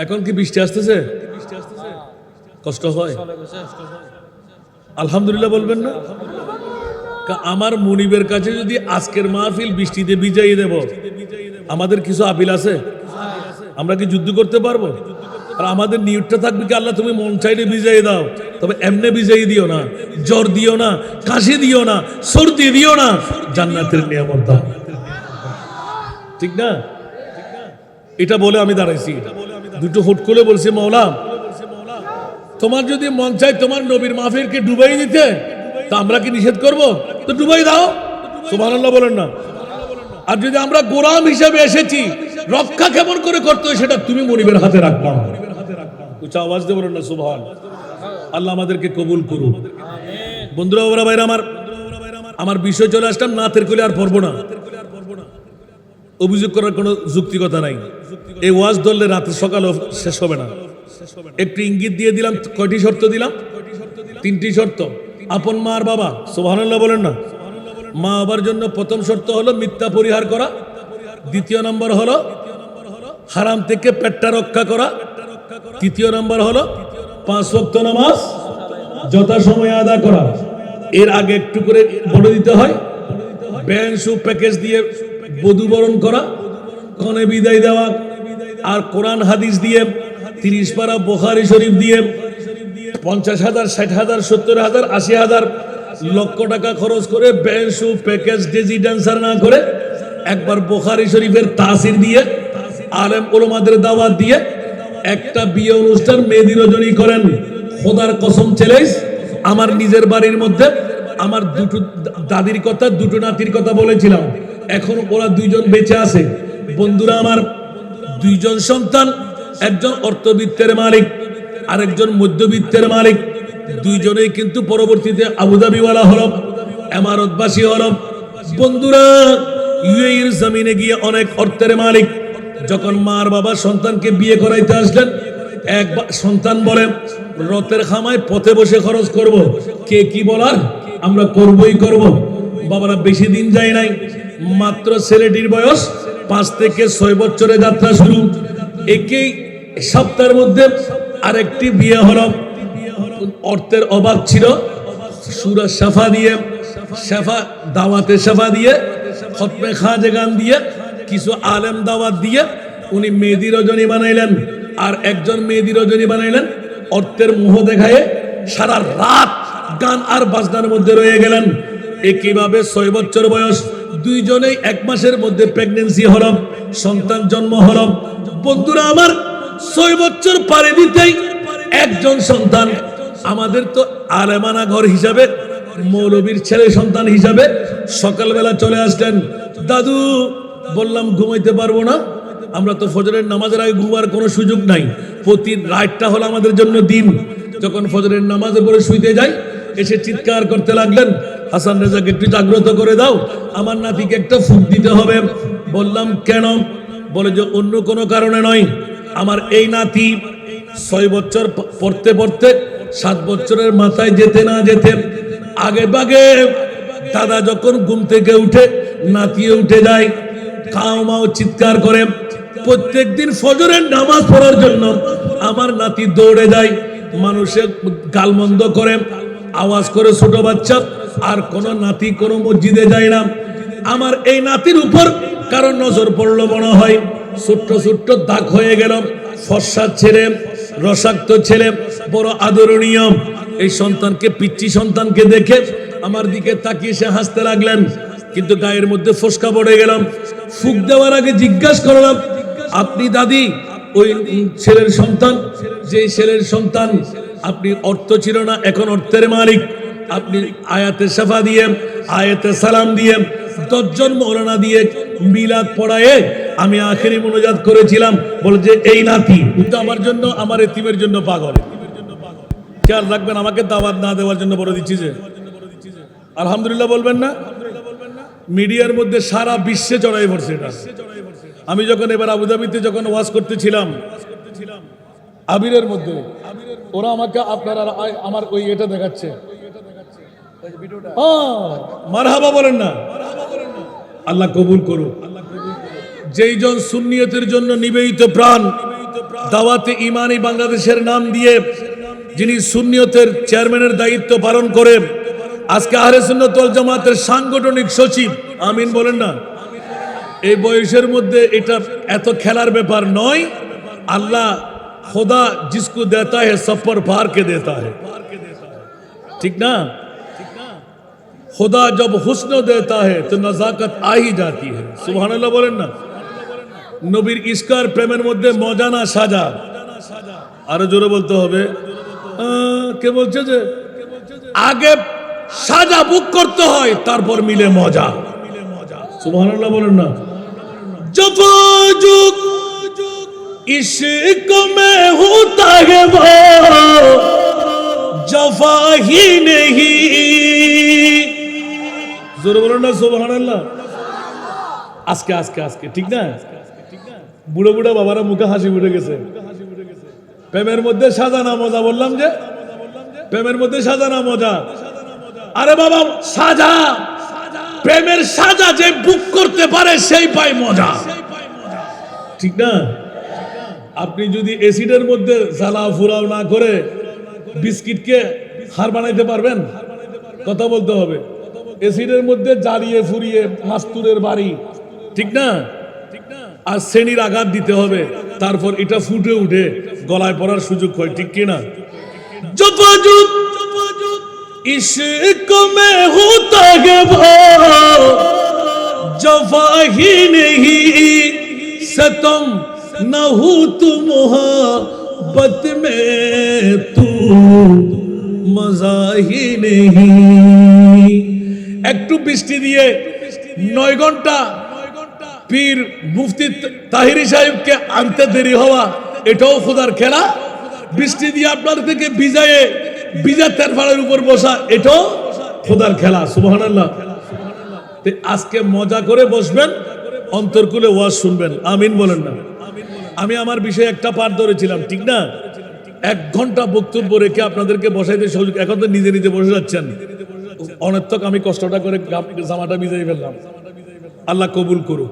Speaker 1: এখন কি বৃষ্টি আসতেছে? কষ্ট হয়? আলহামদুলিল্লাহ বলবেন না? আমার মুনিবের কাছে যদি আজকের মাহফিল বৃষ্টিতে ভিজাই দেব, আমাদের কিছু আপিল আছে? আমরা কি যুদ্ধ করতে পারবো? আর আমাদের নিয়তটা থাকবে কি, আল্লাহ তুমি মন চাইলে ভিজাই দাও, তবে এমনি ভিজাই দিও না, জ্বর দিও না, কাশি দিও না, সর্দি দিও না, জান্নাতের নিয়ামত দাও। ঠিক না? এটা বলে আমি দাঁড়াইছি, দুটো হুট করে বলছি, মওলা তোমার যদি মন চাই তোমার নবীর মাহফিলকে ডুবাই দিতে, তা আমরা কি নিষেধ করব? তো ডুবাই দাও। সুবহানাল্লাহ বলেন না। আর যদি আমরা গোলাম হিসেবে এসেছি, রক্ষা কেমন করে করতে হয় সেটা তুমি মুনিবের হাতে রাখবা। উচ্চ আওয়াজ দিয়ে বলেন না সুবহান। আল্লাহ আমাদেরকে কবুল করুন। বন্ধুরা, ওরা ভাইরা আমার বিষয় চলে আসলাম, নাতের কলি আর পড়বো না। অভিযোগ করার কোনো যুক্তিকতা নাই। এই ওয়াজ ধরলে রাতে সকালে শেষ হবে না। একটু ইঙ্গিত দিয়ে দিলাম। কয়টি শর্ত দিলাম? 3টি শর্ত। আপন মা আর বাবা, সুবহানাল্লাহ বলেন না। মা বাবার জন্য প্রথম শর্ত হলো মিথ্যা পরিহার করা। দ্বিতীয় নম্বর হলো হারাম থেকে পেটটা রক্ষা করা। তৃতীয় নম্বর হলো 5 ওয়াক্ত নামাজ যথাসময়ে আদায় করা। এর আগে একটু করে বলে দিতে হয়। ব্যান শু প্যাকেজ দিয়ে বধূ বরণ করা, কনে বিদায় দেওয়া, আর কোরআন হাদিস দিয়ে 30 পারা বুখারী শরীফ দিয়ে 50,000, 60,000, 70,000, 80,000 লক্ষ টাকা খরচ করে ব্যান শু প্যাকেজ ডেজি ড্যান্সার না করে একবার বুখারী শরীফের তাসির দিয়ে, আলেম ওলামাদের দাওয়াত দিয়ে একটা বিয়ে অনুষ্ঠান মেহেদি রজনী করেন। খোদার কসম চ্যালেঞ্জ, আমার নিজের বাড়ির মধ্যে আমার দুটো দাদির কথা, দুটো নাতির কথা বলেছিলাম। এখন ওরা 2 জন বেঁচে আছে। বন্ধুরা আমার, 2 জন সন্তান, একজন অর্থবিত্তের মালিক, আরেকজন মধ্যবিত্তের মালিক। 2 জনেই কিন্তু পরবর্তীতে আবুধাবিওয়ালা হল, এমারতবাসী হল। বন্ধুরা, ইউএইর জমিনে গিয়ে অনেক অর্থের মালিক। যখন মার বাবা সন্তানকে বিয়ে করাইতে আসলেন, এক সন্তান বলে রথের খামায় পথে বসে খরচ করব। কে কি বলার, আমরা করবই করব। বাবারা বেশি দিন যায় নাই, মাত্র ছেলেটির বয়স 5 থেকে 6 বছরে যাত্রা শুরু। একই সপ্তাহের মধ্যে আরেকটি বিয়ে হলো। অর্থের অভাব ছিল, সূরা শাফা দিয়ে, শাফা দাওয়াতে শাফা দিয়ে, খতমে খাজে গান দিয়ে, কিছু আলেম দাওয়াত দিয়ে উনি মেহেদি রজনী বানাইলেন। আর একজন মেহেদি রজনী বানাইলেন, অর্থের মোহ দেখায় সারা রাত গান আর বাজনার মধ্যে রয়ে গেলেন। একইভাবে 6 বছর বয়স দুইজনেই 1 মাসের মধ্যে প্রেগন্যান্সি হলাম, সন্তান জন্ম হলাম। বন্ধুরা আমার 6 বছর পারে দিতেই একজন সন্তান। আমাদের তো আলেমানা ঘর হিসাবে, মৌলবীর ছেলে সন্তান হিসাবে সকালবেলা চলে আসলেন। দাদু বললাম ঘুমাইতে পারবো না, আমরা তো ফজরের নামাজের আগে ঘুমার কোনো সুযোগ নাই। প্রতি রাতটা হলো আমাদের জন্য দিন। যখন ফজরের নামাজের পরে শুইতে যাই, এসে চিৎকার করতে লাগলেন, হাসান রেজাকে একটু জাগ্রত করে দাও, আমার নাতিকে একটা ফুঁক দিতে হবে। বললাম কেন? বলে যে অন্য কোনো কারণে নয়, আমার এই নাতি 6 বছর পড়তে পড়তে 7 বছরের মাথায় যেতে না যেতে আগে বাগে দাদা যখন ঘুম থেকে উঠে নাতিয়ে উঠে যায়, কাউ মাও চিৎকার করে। প্রত্যেকদিন ফজরের নামাজ পড়ার জন্য আমার নাতি দৌড়ে যায়, মানুষের গালমন্দ করে, আওয়াজ করে ছোট বাচ্চা। আর কোন নাতি কোন মসজিদে যায় না। আমার এই নাতির উপর কারণ নজর পড়লো মনে হয়, ছোট্ট ছোট্ট দাগ হয়ে গেল। ফর্সা ছেলে, রসাক্ত ছেলে, বড় আদরণীয়। এই সন্তানকে, পিচ্চি সন্তানকে দেখে আমার দিকে তাকিয়ে সে হাসতে লাগলেন, কিন্তু গায়ের মধ্যে ফসকা পড়ে গেলাম। ফুক দেওয়ার আগে জিজ্ঞাসা করলাম, আপনি দাদি ওই ছেলের সন্তান? যে ছেলের সন্তান, আপনি অর্থ ছিল না, এখন অর্থের মালিক। আপনি আয়াতে শাফা দিয়ে, আয়াতে সালাম দিয়ে, 10 জন মৌলানা দিয়ে মিলাদ পড়ায়ে আমি আখেরি মোনাজাত করেছিলাম। বলে যে এই নাতি কিন্তু আমার জন্য, আমার এতিমের জন্য পাগল। খেয়াল রাখবেন, আমাকে দাওয়াত না দেওয়ার জন্য বলে দিচ্ছি যে আলহামদুলিল্লাহ বলবেন না? মিডিয়ার মধ্যে সারা বিশ্বে চড়াই পড়ছে এটা। আমি যখন এবার আবুধাবিতে যখন ওয়াজ করতেছিলাম, আবিরের মধ্যে ওরা আমাকে আপনারা আমার ওই এটা দেখাচ্ছে, মারহাবা বলেন না? আল্লাহ কবুল করুন। যেই জন সুন্নিয়তের জন্য নিবেদিত প্রাণ, দাওয়াতে ইমানি বাংলাদেশের নাম দিয়ে যিনি সুন্নিয়তের চেয়ারম্যানের দায়িত্ব পালন করে, আজকে আহলে সুন্নাত ওয়াল জামাতের সাংগঠনিক সচিব, আমিন বলেন না? এই বয়সের মধ্যে এটা এত খেলার ব্যাপার নয়। আল্লাহ खुदा जिसको देता है सब पर फार के देता है, ठीक ना? खुदा जब हुस्न देता है तो नजाकत आ ही जाती है। सुभान अल्लाह बोलें ना? नबीर इश्कार प्रेमेर मध्य मजा ना साजा, आरो जोरे बोलते होबे। के बोलছে যে আগে সাজা বুক করতে হয়, তারপর মিলে মজা। সুবহানাল্লাহ বলেন না? জফাজুক इश्क में होता है वो जफा ही नहीं। जोरे बोलो ना सुबहानाल्लाह। আজকে আজকে আজকে ঠিক না? বুড়ো বুড়ো বাবারা মুখে হাসি উঠে গেছে। প্রেমের মধ্যে সাজানা মজা, বললাম যে প্রেমের মধ্যে সাজানা মজা। আরে বাবা সাজা, প্রেমের সাজা যে বুক করতে পারে সেই পায় মজা, ঠিক না? আপনি যদি এসিডের মধ্যে জ্বালা ফুরাও না করে বিস্কিটকে হার বানাইতে পারবেন? কথা বলতে হবে। এসিডের মধ্যে জ্বালিয়ে ফুরিয়ে মাস্তুরের বাড়ি, ঠিক না? আর শ্রেণীর আঘাত দিতে হবে, তারপর এটা ফুটে উঠে গলায় পড়ার সুযোগ হয়, ঠিক কিনা? জফাজুক ইশক মে হোতা है वो जफा ही नहीं, सतम न हो तू मोहब्बत में तू मजा ही नहीं। একটু বৃষ্টি দিয়ে 9 ঘন্টা পীর মুফতি তাহিরি সাহেবকে আনতে দেরি হওয়া, এটাও খোদার খেলা। বৃষ্টি দিয়ে আপনার থেকে ভিজায়ে ভিজা তেরফালের উপর বসা, এটাও খোদার খেলা। সুবহানাল্লাহ। আজকে মজা করে বসবেন, অন্তরকুলে ওয়াজ শুনবেন, আমিন বলেন না? আমি আমার বিষয়ে একটা পাঠ ধরেছিলাম, ঠিক না? 1 ঘন্টা বক্তব্য রেখে আপনাদেরকে বসাইতে সুযোগ, এখন তো নিজে নিজে বসে যাচ্ছেন। অনর্থক আমি কষ্টটা করে জামাটা ভিজাই ফেললাম। আল্লাহ কবুল করুক।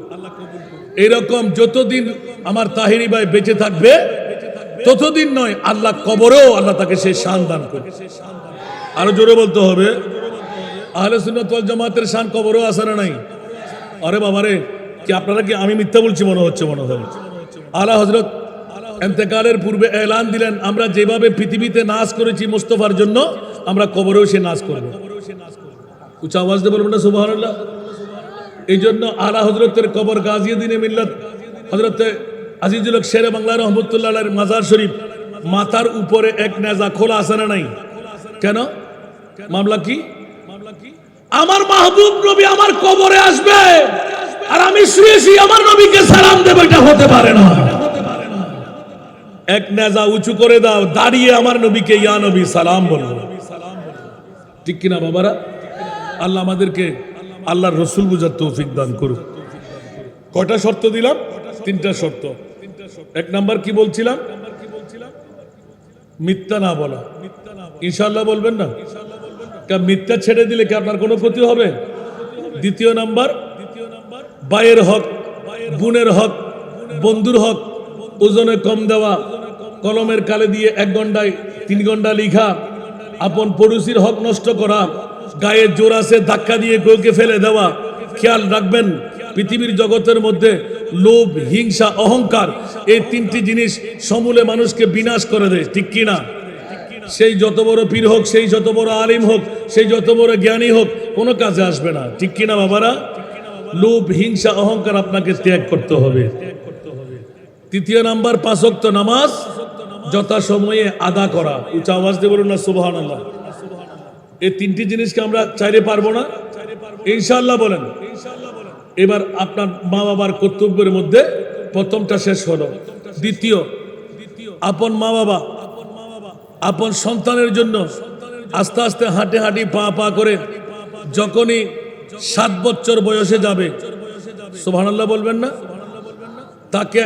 Speaker 1: এইরকম যতদিন আমার তাহিরি ভাই বেঁচে থাকবে ততদিন নয়, আল্লাহ কবরেও আল্লাহ তাকে সেই শান দান করবে। আরো জোরে বলতে হবে, আহলে সুন্নাত ওয়াল জামাতের শান কবরেও আছে না নাই? আরে বাবারে, কি আপনারা কি আমি মিথ্যা বলছি মনে হচ্ছে? মনে হয় আলা হযরত ইন্তেকালের পূর্বে এলান দিলেন, আমরা যেভাবে পৃথিবীতে নাচ করেছি মুস্তাফার জন্য, আমরা কবরেও সে নাচ করব। উচ্চ আওয়াজ দিয়ে বলবেন না সুবহানাল্লাহ? এই জন্য আলা হজরতের কবর গাজিউদ্দিন মিল্লাত হজরতে আজিজুল হক শেরে বাংলা রহমতুল্লাহ আলাইহির মাজার শরীফ মাথার উপরে এক নেজা খোলা আছে না নাই? কেন? মামলা কি? আমার মাহবুব নবী আমার কবরে আসবে আর আমি শুয়ে শুয়ে আমার নবীকে সালাম দেব, এটা হতে পারে না। এক নেজা উঁচু করে দাও, দাঁড়িয়ে আমার নবীকে ইয়া নবী সালাম বলবো। ঠিক কিনা বাবারা? আল্লাহ আমাদেরকে আল্লাহর রসুল বুঝার তৌফিক দান করুক। কয়টা শর্ত দিলাম? 3টা শর্ত। 1 নাম্বার কি বলছিলাম? মিথ্যা না বলা। ইনশাআল্লাহ বলবেন না? মিথ্যা ছেড়ে দিলে কি আপনার কোনো ক্ষতি হবে? 2 নাম্বার, ভাইয়ের হক, বোনের হক, বন্ধুর হক ওজনে কম দেওয়া, কলমের কালে দিয়ে 1 ঘন্টায় 3 ঘন্টা লিখা, আপন পড়োশির হক নষ্ট করা, গায়ে জোর আছে ধাক্কা দিয়ে কাউকে ফেলে দেওয়া। খেয়াল রাখবেন, পৃথিবীর জগতের মধ্যে লোভ, হিংসা, অহংকার এই 3টি জিনিস সমূলে মানুষকে বিনাশ করে দেয়। ঠিক কি না? সেই যত বড় পীর হোক, সেই যত বড় আলিম হোক, সেই যত বড় জ্ঞানী হোক, কোনো কাজে আসবে না। ঠিক কি না বাবারা? লোভ, হিংসা, অহংকার আপনাকে ত্যাগ করতে হবে। 3 নাম্বার, 5 ওয়াক্ত নামাজ যথাসময়ে আদা করা। উচ্চ আওয়াজ দিয়ে বলুন না সুবহানাল্লাহ। এই 3টি জিনিসকে আমরা চাইলে পারবো না? ইনশাআল্লাহ বলেন। এবার আপনার মা বাবার কর্তব্যের মধ্যে প্রথমটা শেষ হলো। দ্বিতীয়, আপন মা বাবা আপন সন্তানের জন্য আস্তে আস্তে হাঁটে হাঁটি পা পা করে যখনই 7 বছর বয়সে যাবে, সুবহানাল্লাহ বলবেন না? তাকে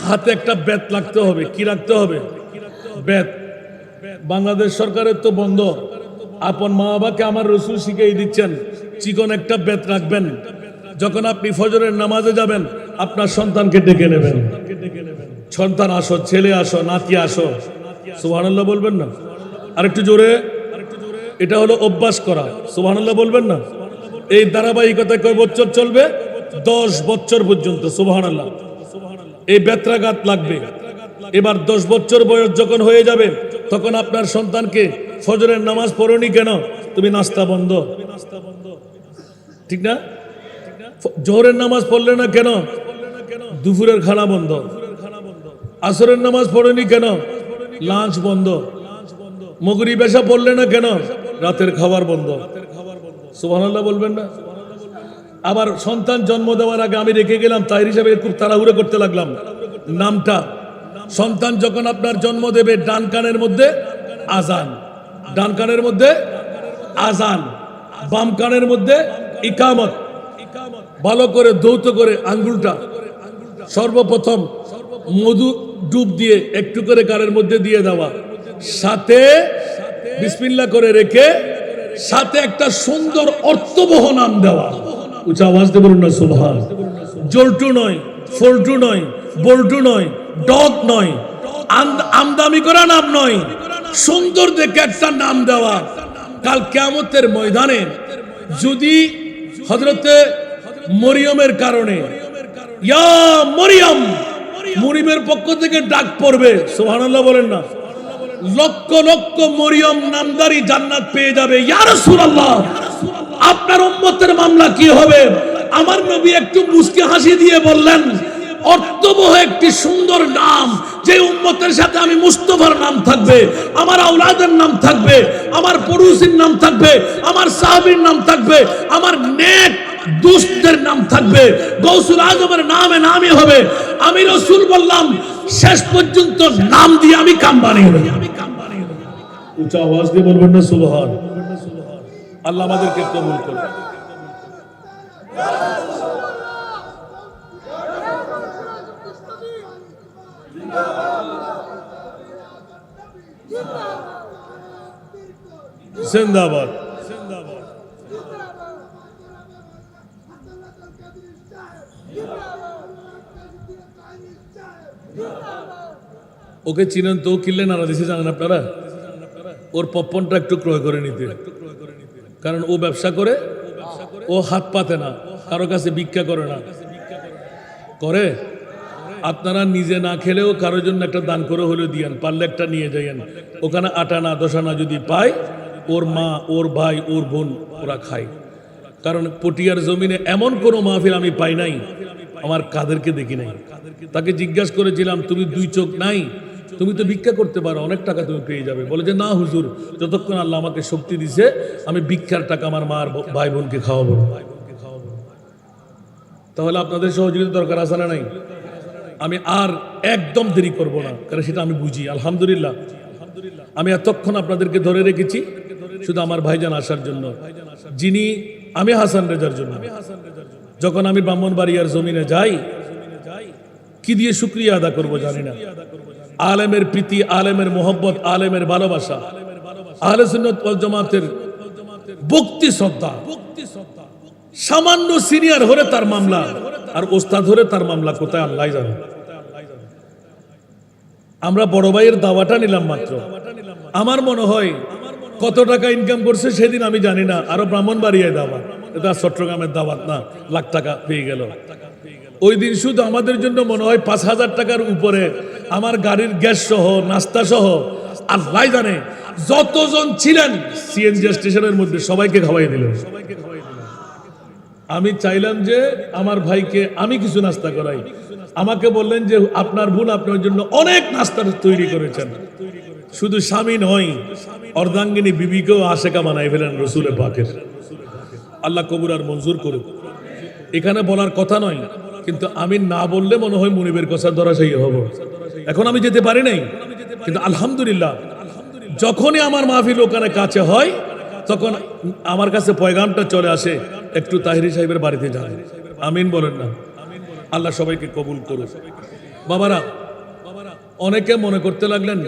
Speaker 1: হাতে একটা বেত লাগতে হবে। কি রাখতে হবে? বেত। বাংলাদেশ সরকারের তো বন্ধ। আপন মা বাবাকে আমার রসুল শিখিয়ে দিচ্ছেন, চিকন একটা বেত রাখবেন। যখন আপনি ফজরের নামাজে যাবেন, আপনার সন্তানকে ডেকে নেবেন, সন্তান আসো, ছেলে আসো, নাতি আসো। সুবহানাল্লাহ বলবেন না? আরেকটু জোরে। এটা হলো অভ্যাস করা। সুবহানাল্লাহ বলবেন না? এই ধারাবাহিকতা কয় বছর চলবে? 10 বছর পর্যন্ত। সুবহানাল্লাহ। এই বেত্রাঘাত লাগবে। এবার 10 বছর বয়স যখন হয়ে যাবে, তখন আপনার সন্তানকে ফজরের নামাজ পড়নি কেন? তুমি নাস্তা বন্ধ। ঠিক না? জোহরের নামাজ পড়লে না কেন? দুপুরের খানা বন্ধ। আসরের নামাজ পড়েনি কেন? লাঞ্চ বন্ধ। মাগরিব এশা পড়লে না কেন? রাতের খাবার বন্ধ। সুবহানাল্লাহ বলবেন না? আবার সন্তান জন্ম দেওয়ার আগে আমি রেখে গেলাম, তাই হিসাবে খুব তাড়াহুড়ো করতে লাগলাম নামটা। সন্তান যখন আপনার জন্ম দেবে, ডান কানের মধ্যে আজান, ডান কানের মধ্যে আজান, বাম কানের মধ্যে ইকামত। ভালো করে ধৌত করে আঙ্গুলটা সর্বপ্রথম মধু ডুব দিয়ে একটু করে কানের মধ্যে দিয়ে দেওয়া, সাথে বিসমিল্লাহ করে রেখে সাথে একটা সুন্দর অর্থবহ নাম দেওয়া। উচ্চ আওয়াজ দিয়ে বলুন না সুবহান। জল্টু নয়, ফল্টু নয়, বল্টু নয়, ডগ নয়, আমদামি করা নাম নয়, সুন্দর দেখে একটা নাম দেওয়া। কাল কিয়ামতের ময়দানে যদি হযরতে মরিয়মের কারণে ইয়া মরিয়ম, মরিয়মের পক্ষ থেকে ডাক পড়বে, সুবহানাল্লাহ বলেন না? লক্ষ লক্ষ মরিয়ম নামদারি জান্নাত পেয়ে যাবে। ইয়া রাসূলুল্লাহ, আপনার উম্মতের মামলা কি হবে? আমার নবী একটু মুস্কি হাসি দিয়ে বললেন, অর্থবহ একটি সুন্দর নাম, যে উম্মতের সাথে আমি মুস্তাফার নাম থাকবে, আমার আওলাদের নাম থাকবে, আমার পড়োশির নাম থাকবে, আমার সাহাবীর নাম থাকবে, আমার নেক দুষ্টদের নাম থাকবে, গৌসুল আজমের নামে নামই হবে। আমি রাসূল বললাম, শেষ পর্যন্ত নাম দিয়ে আমি কাম বানিয়ে দেব। উচ্চ আওয়াজ দিয়ে বলবেন না সুবহান। আল্লাহ আমাদেরকে কবুল করুন। জিন্দাবাদ। ওকে চিনেন তো? কিনলে নারা দিছে জানেন আপনারা? ওর পপকর্নটা একটু ক্রয় করে নিতে, কারণ ও ব্যবসা করে, ও হাত পাতে না, কারো কাছে ভিক্ষা করে না। করে আপনারা নিজে না খেলেও কারোর জন্য একটা দান করে হলেও দিয়েন, পারলে একটা নিয়ে যাইয়েন। ওখানে 8 আনা 10 আনা যদি পায়, ওর মা, ওর ভাই, ওর বোন ওরা খায়। কারণ পটিয়ার জমিনে এমন কোনো মাহফিল আমি পাই নাই আমার কাদেরকে দেখি নাই। তাকে জিজ্ঞাসা করেছিলাম, তুমি দুই চোখ নাই, তুমি তো ভিক্ষা করতে পারো, অনেক টাকা তুমি পেয়ে যাবে। বলে যে না হুজুর, যতক্ষণ আল্লাহ আমাকে শক্তি দিছে আমি ভিক্ষার টাকা আমার মার ভাই বোনকে খাওয়াবো। তাহলে আপনাদের সহযোগিতা দরকার আছে না নাই? আমি আর একদম দেরি করব না, কারণ সেটা আমি বুঝি। আলহামদুলিল্লাহ, আমি এতক্ষণ আপনাদেরকে ধরে রেখেছি শুধু আমার ভাইজান আসার জন্য, যিনি আমি হাসান রেজার জন্য। যখন আমি ব্রাহ্মণবাড়িয়ার জমিনে যাই, কি দিয়ে শুকরিয়া আদা করব জানি না। আলেমের প্রীতি, আলেমের মোহব্বত, আলেমের ভালোবাসা, আহলে সুন্নাত ওয়াল জামাতের ভক্তি শ্রদ্ধা। সামান্য সিনিয়র হলে তার মামলা, আর ওস্তাদ হলে তার মামলা কোথায় আল্লাহ জানে। আমরা বড় ভাইয়ের দাওয়াটা নিলাম মাত্র। আমার মনে হয় কত টাকা ইনকাম করছে সেদিন আমি জানি না, আরো ব্রাহ্মণবাড়িয়ায় দাওয়াত, এটা চট্টগ্রামের দাওয়াত না, লাখ টাকা পেয়ে গেল। ওই দিন শুধু আমাদের জন্য মনে হয় 5,000 টাকার উপরে আমার গাড়ির গ্যাস সহ নাস্তা সহ আল্লাহ জানে যতজন ছিলেন সিএনজি স্টেশনের মধ্যে সবাইকে খাওয়াই দিলেন। আমি চাইলাম যে আমার ভাইকে আমি কিছু নাস্তা করাই। আমাকে বললেন যে আপনার বোন আপনার জন্য অনেক নাস্তা তৈরি করেছেন। শুধু স্বামী নয়, অর্ধাঙ্গিনী বিবিকেও আশেকা বানাই ফেলেন রসুলের পাকের। আল্লাহ কবুল আর মঞ্জুর করুক। এখানে বলার কথা নয়, কিন্তু আমি না বললে মনে হয় মুনিবের কথা ধরা সেই হব। এখন আমি যেতে পারি নাই, কিন্তু আলহামদুলিল্লাহ যখনই আমার মাহফিল ওখানে কাছে হয় তখন আমার কাছে পয়গামটা চলে আসে, একটু তাহিরি সাহেবের বাড়িতে যান। আমিন বলেন না? আল্লাহ সবাইকে কবুল করুক। বাবারা, অনেকে মনে করতে লাগলেন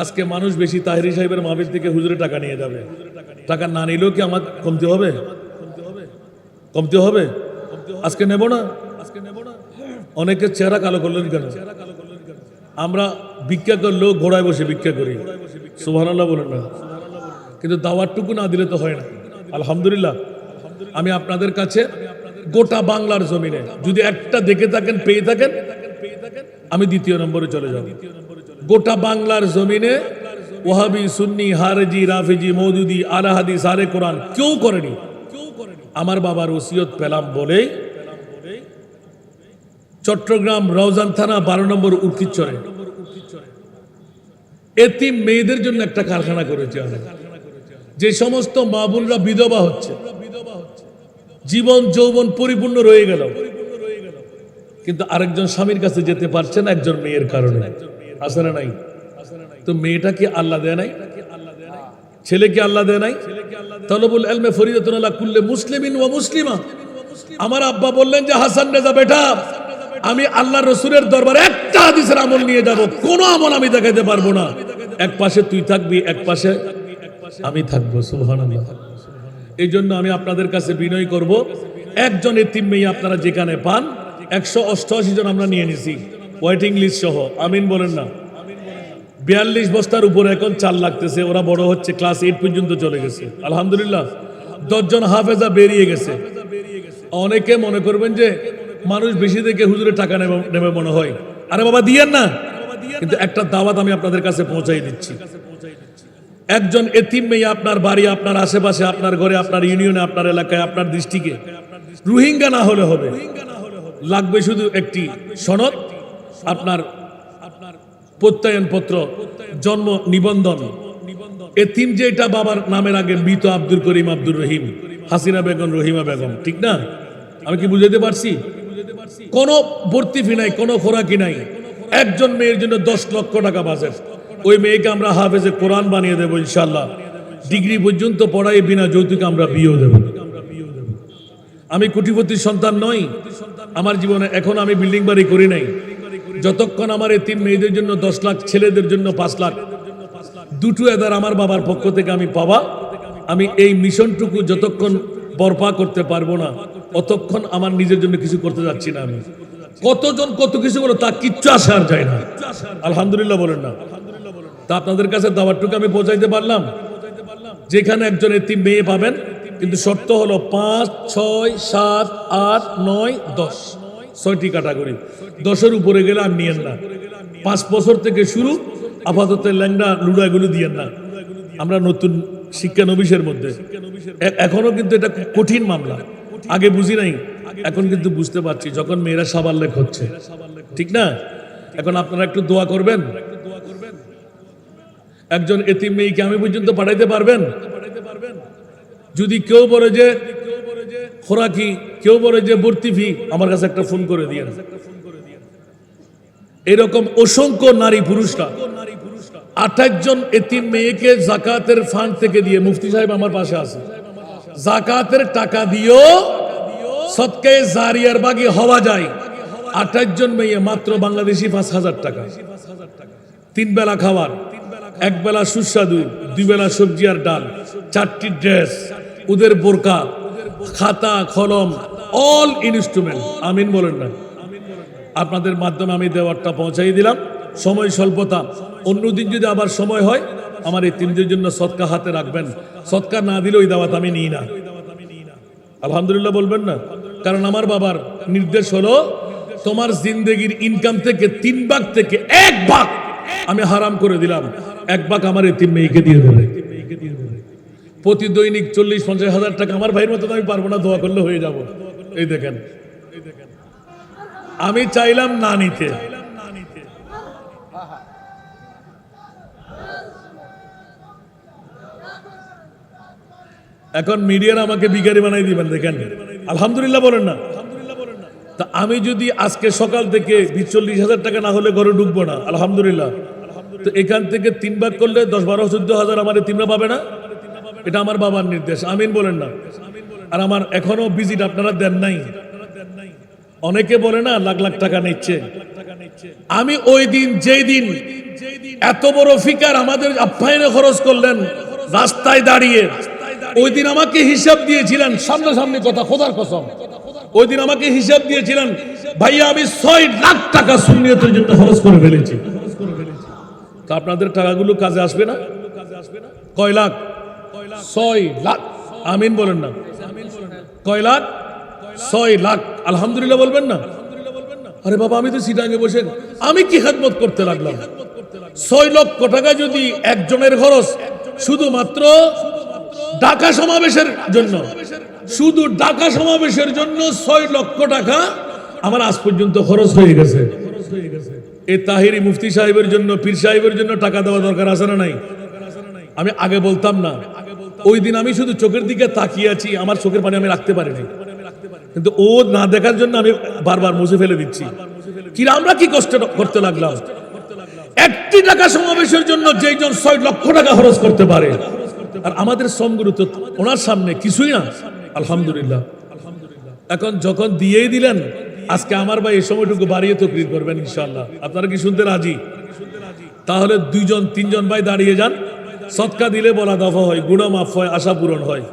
Speaker 1: আজকে মানুষ বেশি তাহিরি সাহেবের মাহফিল থেকে হুজুরে টাকা নিয়ে যাবে। টাকা না নিলেও কি আমার কমতে হবে? কমতে হবে? আজকে নেব না? অনেকে চেহারা কালো করলেন কেন? আমরা ভিক্ষা করলেও ঘোড়ায় বসে ভিক্ষা করি, সুবহানাল্লাহ বলেন না? কিন্তু দাওয়াতটুকু না দিলে তো হয় না। আলহামদুলিল্লাহ, আমি আপনাদের কাছে গোটা বাংলার জমিনে যদি একটা দেখে থাকেন, পেয়ে থাকেন, আমি দ্বিতীয় নম্বরে চলে যাব। গোটা বাংলার জমিনে ওয়াহাবি, সুন্নি, হারেজি, রাফেজি, মওদুদি, আলা হাদিস, আলে কোরআন কেউ করেনি। আমার বাবার ওসিয়ত পেলাম বলেই চট্টগ্রাম রওজান থানা 12 নম্বর উর্কিচরে এতিম মেয়েদের জন্য একটা কারখানা করেছে। যে সমস্ত মা বোনরা বিধবা হচ্ছে, জীবন যৌবন পরিপূর্ণ রয়ে গেল, কিন্তু আরেকজন স্বামীর কাছে যেতে পারছে না একজন মেয়ের কারণে। আছে না নাই? তো মেয়েটা কি আল্লাহ দেয় নাই? ছেলে কি আল্লাহ দেয় নাই? তলবুল ইলমে ফরিদাতুন আলা কুল্লি মুসলিমিন ওয়া মুসলিমা। আমার আব্বা বললেন যে হাসান রেজা বেটা, আমি আল্লাহর রাসূলের দরবারে একটা হাদিসের আমল নিয়ে যাব, কোন আমল আমি দেখাতে পারবো না। এক পাশে তুই থাকবি, এক পাশে আমি থাকবো। সুবহানাল্লাহ। এই জন্য আমি আপনাদের কাছে বিনয় করব, একজন এতিম মেয়ে আপনারা যেখানে পান, 188 জন আমরা নিয়ে নিছি ওয়েটিং লিস্ট সহ। আমিন বলেন না? 42 বস্তার উপরে এখন চাল লাগতেছে। ওরা বড় হচ্ছে, ক্লাস 8 পর্যন্ত চলে গেছে। আলহামদুলিল্লাহ 10 জন হাফেজা বেরিয়ে গেছে। অনেকে মনে করবেন যে মানুষ বেশি থেকে হুজুরে টাকা নেবে মনে হয়। আরে বাবা দিয়েন না, কিন্তু একটা দাওয়াত আমি আপনাদের কাছে পৌঁছাই দিচ্ছি। একজন এতিম মেয়ে আপনার বাড়ি, আপনার আশেপাশে, আপনার ঘরে, আপনার ইউনিয়নে, আপনার এলাকায়, আপনার ডিস্ট্রিক্টে রোহিঙ্গা না হলে হবে। লাগবে শুধু একটি সনদ, আপনার প্রত্যয়ন পত্র, জন্ম নিবন্ধন। এতিম যেটা বাবার নামের আগে মৃত আব্দুল করিম, আব্দুর রহিম, হাসিনা বেগম, রহিমা বেগম, ঠিক না? আমি কি বুঝাতে পারছি? কোনো ভর্তি ফি নাই, কোনো খোরাকি নাই। একজন মেয়ের জন্য 10 লক্ষ টাকা বাজেট। ওই মেয়েকে আমরা হাফেজে কোরআন বানিয়ে দেবো ইনশাআল্লাহ। ডিগ্রি পর্যন্ত পড়াই বিনা যৌতুকে আমরা বিয়েও দেব। আমি কোটিপতির সন্তান নই আমার জীবনে, এখন আমি বিল্ডিং বাড়ি করি নাই। যতক্ষণ আমার এই 3 মেয়েদের জন্য 10 লাখ, ছেলেদের জন্য 5 লাখ, দুটো এদার আমার বাবার পক্ষ থেকে আমি পাওয়া, আমি এই মিশনটুকু যতক্ষণ বরপা করতে পারবো না অতক্ষণ আমার নিজের জন্য কিছু করতে যাচ্ছি না। আমি কতজন কত কিছু বলো, তা কিচ্ছু আসে আর যায় না। আলহামদুলিল্লাহ বলেন না? তা আপনাদের কাছে দাওয়াতটুকু আমি পৌঁছাইতে পারলাম। যেখানে একজন এতিম মেয়ে পাবেন, কিন্তু শর্ত হলো 5, 6, 7, 8, 9, 10, 6টি ক্যাটাগরি। 10-এর উপরে গেলে আর নিয়েন না। 5 বছর থেকে শুরু, আপাতত ল্যাংড়া লুড়াগুলো দিয়েন না। আমরা নতুন শিক্ষানবিশের মধ্যে। এখনো কিন্তু এটা কঠিন মামলা, আগে বুঝি নাই, এখন কিন্তু বুঝতে পারছি যখন মেয়েরা সাবাল্লেখ হচ্ছে, ঠিক না? এখন আপনারা একটু দোয়া করবেন, একজন এতিম মেয়েকে আমি পর্যন্ত পাঠাইতে পারবেন? যদি কেউ বলে যে খোরাকি, কেউ বলে যে ভর্তি ফি, আমার কাছে একটা ফোন করে দিয়ে। এরকম অসংখ্য নারী পুরুষরা 28 জন এতিম মেয়েকে জাকাতের ফান্ড থেকে দিয়ে, মুফতি সাহেব আমার পাশে আছে, জাকাতের টাকা দিয়েও সদকায়ে জারিয়ার বাগি হওয়া যায়। 28 জন মেয়ে মাত্র বাংলাদেশি 5,000 টাকা, 3 বেলা খাবার, 1 বেলা সুস্বাদু, 2 বেলা সবজি আর ডাল, 4টি ড্রেস, ওদের বোরকা, খাতা কলম, অল ইনস্ট্রুমেন্ট। আমিন বলেন না? আপনাদের মাধ্যমে আমি দেওয়ারটা পৌঁছাই দিলাম। সময় স্বল্পতা, অন্যদিন যদি আবার সময় হয় আমার এই 3 দিনের জন্য সদকা হাতে রাখবেন। সদকা না দিলে ওই দাওয়াত আমি নিই না। আলহামদুলিল্লাহ বলবেন না? কারণ আমার বাবার নির্দেশ হলো, তোমার জিন্দেগির ইনকাম থেকে 3 ভাগ থেকে 1 ভাগ আমি হারাম করে দিলাম, 1 ভাগ আমার এতিম মেয়েকে দিয়ে দেবে। প্রতি দৈনিক 40-50 হাজার টাকা আমার ভাইয়ের মতো আমি পারবো না, দোয়া করলে হয়ে যাব। এই দেখেন, আমি চাইলাম না নিতে, এখন মিডিয়ার আমাকে বিকারি বানাই দিবেন। দেখেন আলহামদুলিল্লাহ বলেন না? তা আমি যদি আজকে সকাল থেকে 40,000 টাকা না হলে ঘরে ঢুকবো না, আলহামদুলিল্লাহ। তো এখান থেকে 3 ভাগ করলে 10-12-14 হাজার আমার তিনরা পাবে না? এটা আমার বাবার নির্দেশ। আমিন বলেন না? আর আমার এখনো ভিজিট আপনারা দেন নাই। অনেকে বলে না লাখ লাখ টাকা নিচ্ছে। আমি ওই দিন, যেই দিন এত বড় ফিকার আমাদের আপ্যায়নে খরচ করলেন রাস্তায় দাঁড়িয়ে, ওই দিন আমাকে হিসাব দিয়েছিলেন, সামনাসামনি কথা, খোদার কসম, ওই দিন আমাকে হিসাব দিয়েছিলেন, ভাইয়া আমি 6 লাখ টাকা সুন্নিয়তের জন্য খরচ করে ফেলেছি। তা আপনাদের টাকাগুলো কাজে আসবে না? কয় লাখ? 6 লাখ। আমিন বলেন না? কয় লাখ? 6 লাখ। আলহামদুলিল্লাহ বলবেন না? আরে বাবা, আমি তো সিটাঙ্গে বসে আমি কি খেদমত করতে লাগলাম। 6 লক্ষ টাকা যদি একজনের খরচ শুধুমাত্র ঢাকা সমাবেশের জন্য, শুধু ঢাকা সমাবেশের জন্য 6 লক্ষ টাকা আমার আজ পর্যন্ত খরচ হয়ে গেছে। এই তাহিরি মুফতি সাহেবের জন্য, পীর সাহেবের জন্য টাকা দেওয়া দরকার আছে না নাই? আমি আগে বলতাম না, ওই দিন আমি শুধু চোখের দিকে তাকিয়ে আছি, আমার চোখের পানি আমি রাখতে পারিনি, কিন্তু ও না দেখার জন্য আমি বারবার মুছে ফেলে দিচ্ছি। কি আমরা কি কষ্ট করতে লাগলাম। 1টি টাকা সমাবেশের জন্য যেজন 6 লক্ষ টাকা খরচ করতে পারে, আর আমাদের শ্রমগুলো তো ওনার সামনে কিছুই না। আলহামদুলিল্লাহ। এখন যখন দিয়েই দিলেন, আজকে আমার ভাই এই সময়টুকু বাড়িয়ে তকরির করবেন ইনশাআল্লাহ। আপনারা কি শুনতে রাজি? তাহলে 2-3 ভাই দাঁড়িয়ে যান। সদকা দিলে বলা দফা হয়, গুনাহ মাফ হয়, আশা পূরণ হয়।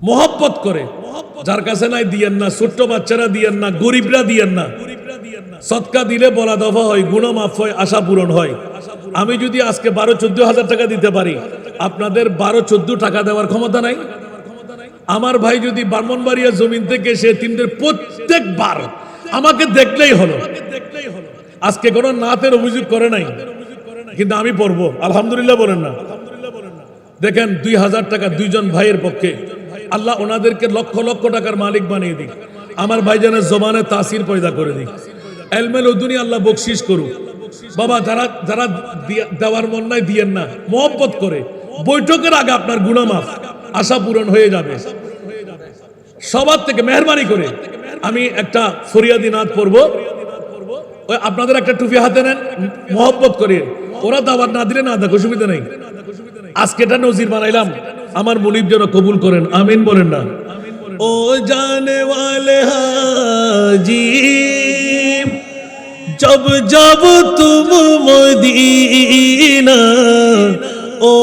Speaker 1: মহব্বত করে, যার কাছে নাই দিয়েন না, ছোট্ট বাচ্চারা দিয়েন না, গরিবরা দিয়েন না। সদকা দিলে বলা দফা হয়, গুনাহ মাফ হয়, আশা পূরণ হয়। আমি যদি আজকে 12-14 হাজার টাকা দিতে পারি, আপনাদের 12-14 টাকা দেওয়ার ক্ষমতা নাই? আমার ভাই যদি ব্রাহ্মণবাড়িয়া জমিন থেকে সে তিনদের প্রত্যেকবার আমাকে দেখলেই হলো, আজকে কোনো নাতের অভিযোগ করে নাই, কিন্তু আমি পড়বো আলহামদুলিল্লাহ বলেন না? দেখেন 2000 টাকা 2 জন ভাইয়ের পক্ষে, আল্লাহ ওনাদেরকে লক্ষ লক্ষ টাকার মালিক বানিয়ে দিক। আমার ভাইজানের জবানে তাসির পয়দা করে দিক। এলমেল উদ্দুনি আল্লাহ বকশিস করুক। বাবা, যারা যারা দেওয়ার মন নাই দিয়েন না, মহব্বত করে বৈঠকের আগে আপনার গুনাহ মাফ, আশা পূরণ হয়ে যাবে। সবার থেকে মেহরবানি করে আমি একটা ফরিয়াদি নাত পড়বো, ওই আপনাদের একটা টুপি হাতে নেন, মহব্বত করে। ওরা দাওয়াত না দিলে না দেখ, অসুবিধা নেই। আজকে এটা নজির বানাইলাম, আমার মুনিব যেন কবুল করেন। আমিন বলেন না? ও জানে ওয়ালে হাজি जब जब तुम मदीना, ओ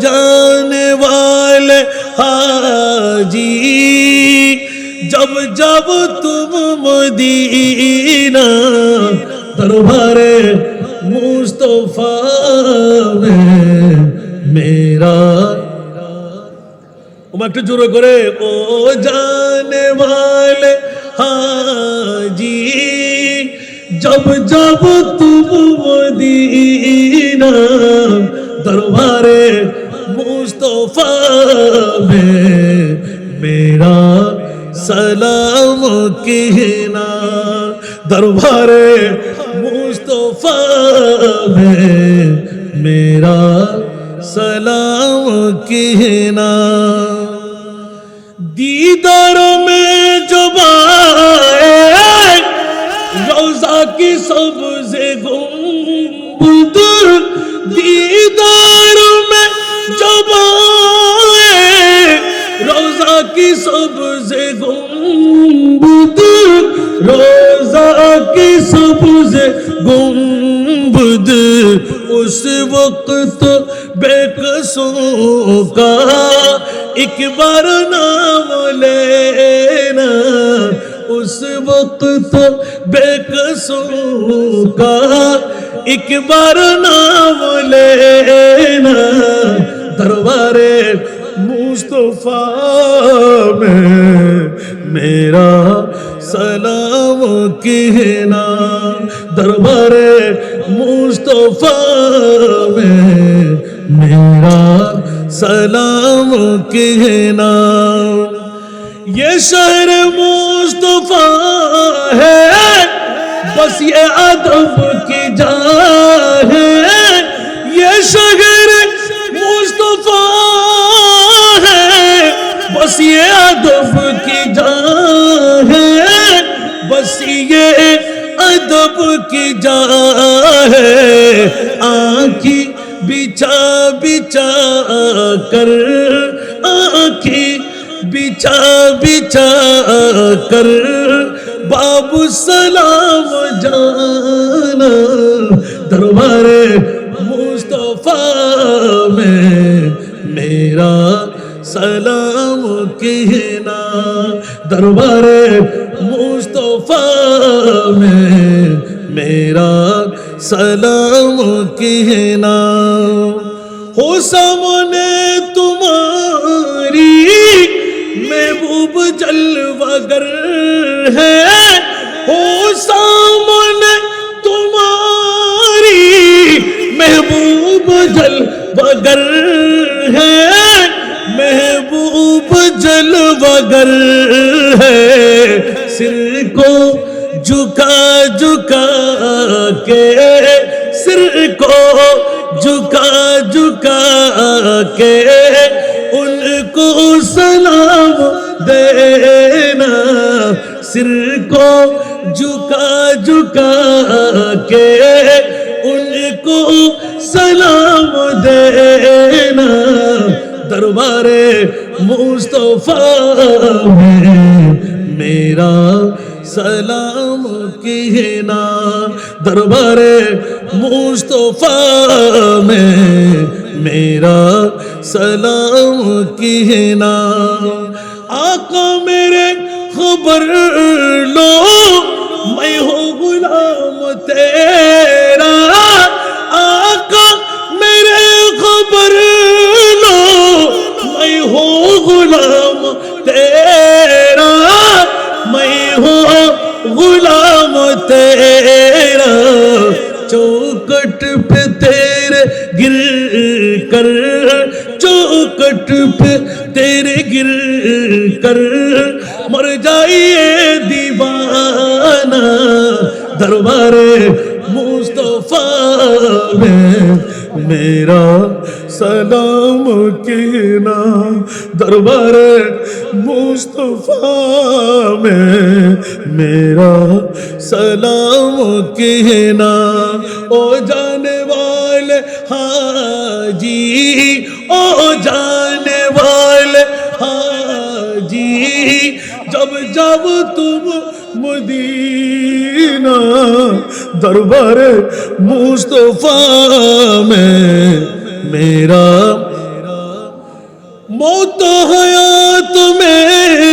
Speaker 1: जाने वाले हाजी, जब जब तुम मदीना, दरबारे मुस्तफा में मेरा। ওমা একটু জোরে করে, ও জানে वाले हाजी, जब जब तुम मदीना, दरबारे मुस्तफा में मेरा सलाम कहना दरबारे मुस्तफा में मेरा सलाम कहना दीदार में जब आए रोजा की सबसे गुंबद दीदार में जब आए रोजा की सबसे गुंबद रोजा की सबसे गुंबद उस वक्त बेकसों का एक बार नाम लेना उस वक्त बेकसों का एक बार नाम लेना दरबारे मुस्तफा में मेरा सलाम कहना दरबारे मुस्तफा में मेरा सलाम कहना ये शहर मुस्तफा है बस ये अदब की जगह है ये शहर मुस्तफा है बस ये अदब की जगह है बस ये अदब की जगह है आँखी बिछा बिछा कर आँखी बिछा बिछा कर बाबू सलाम जाना दरबारे मुस्तफा में मेरा सलाम कहना दरबारे मुस्तफा में मेरा सलाम कहना हो सामने तुम्हारी महबूब जलवागर है हो सामने तुम्हारी महबूब जलवागर है महबूब जलवागर है सिर को झुका झुका के सिर को झुका झुका के उनको सलाम देना सिर को झुका झुका के उनको सलाम देना दरबारे मुस्तफा में मेरा सलाम कहना दरबारे मुस्तफा में मेरा सलाम कहना आका मेरे खबर लो मैं हूँ गुलाम तेरा आका मेरे खबर लो मैं हूँ गुलाम तेरा मैं हूँ गुलाम तेरा चौकट पे तेरे गिर कर चौकट पे तेरे गिर कर मर जाइए दीवाना दरबारे मुस्तफा में मेरा सलाम कहना दरबारे मुस्तफा में मेरा सलाम कहना ओ जाने वाले हाजी ओ जाने वाले हाजी जब जब तुम मदीना दरबारे मुस्तफा में मेरा मौत हयात में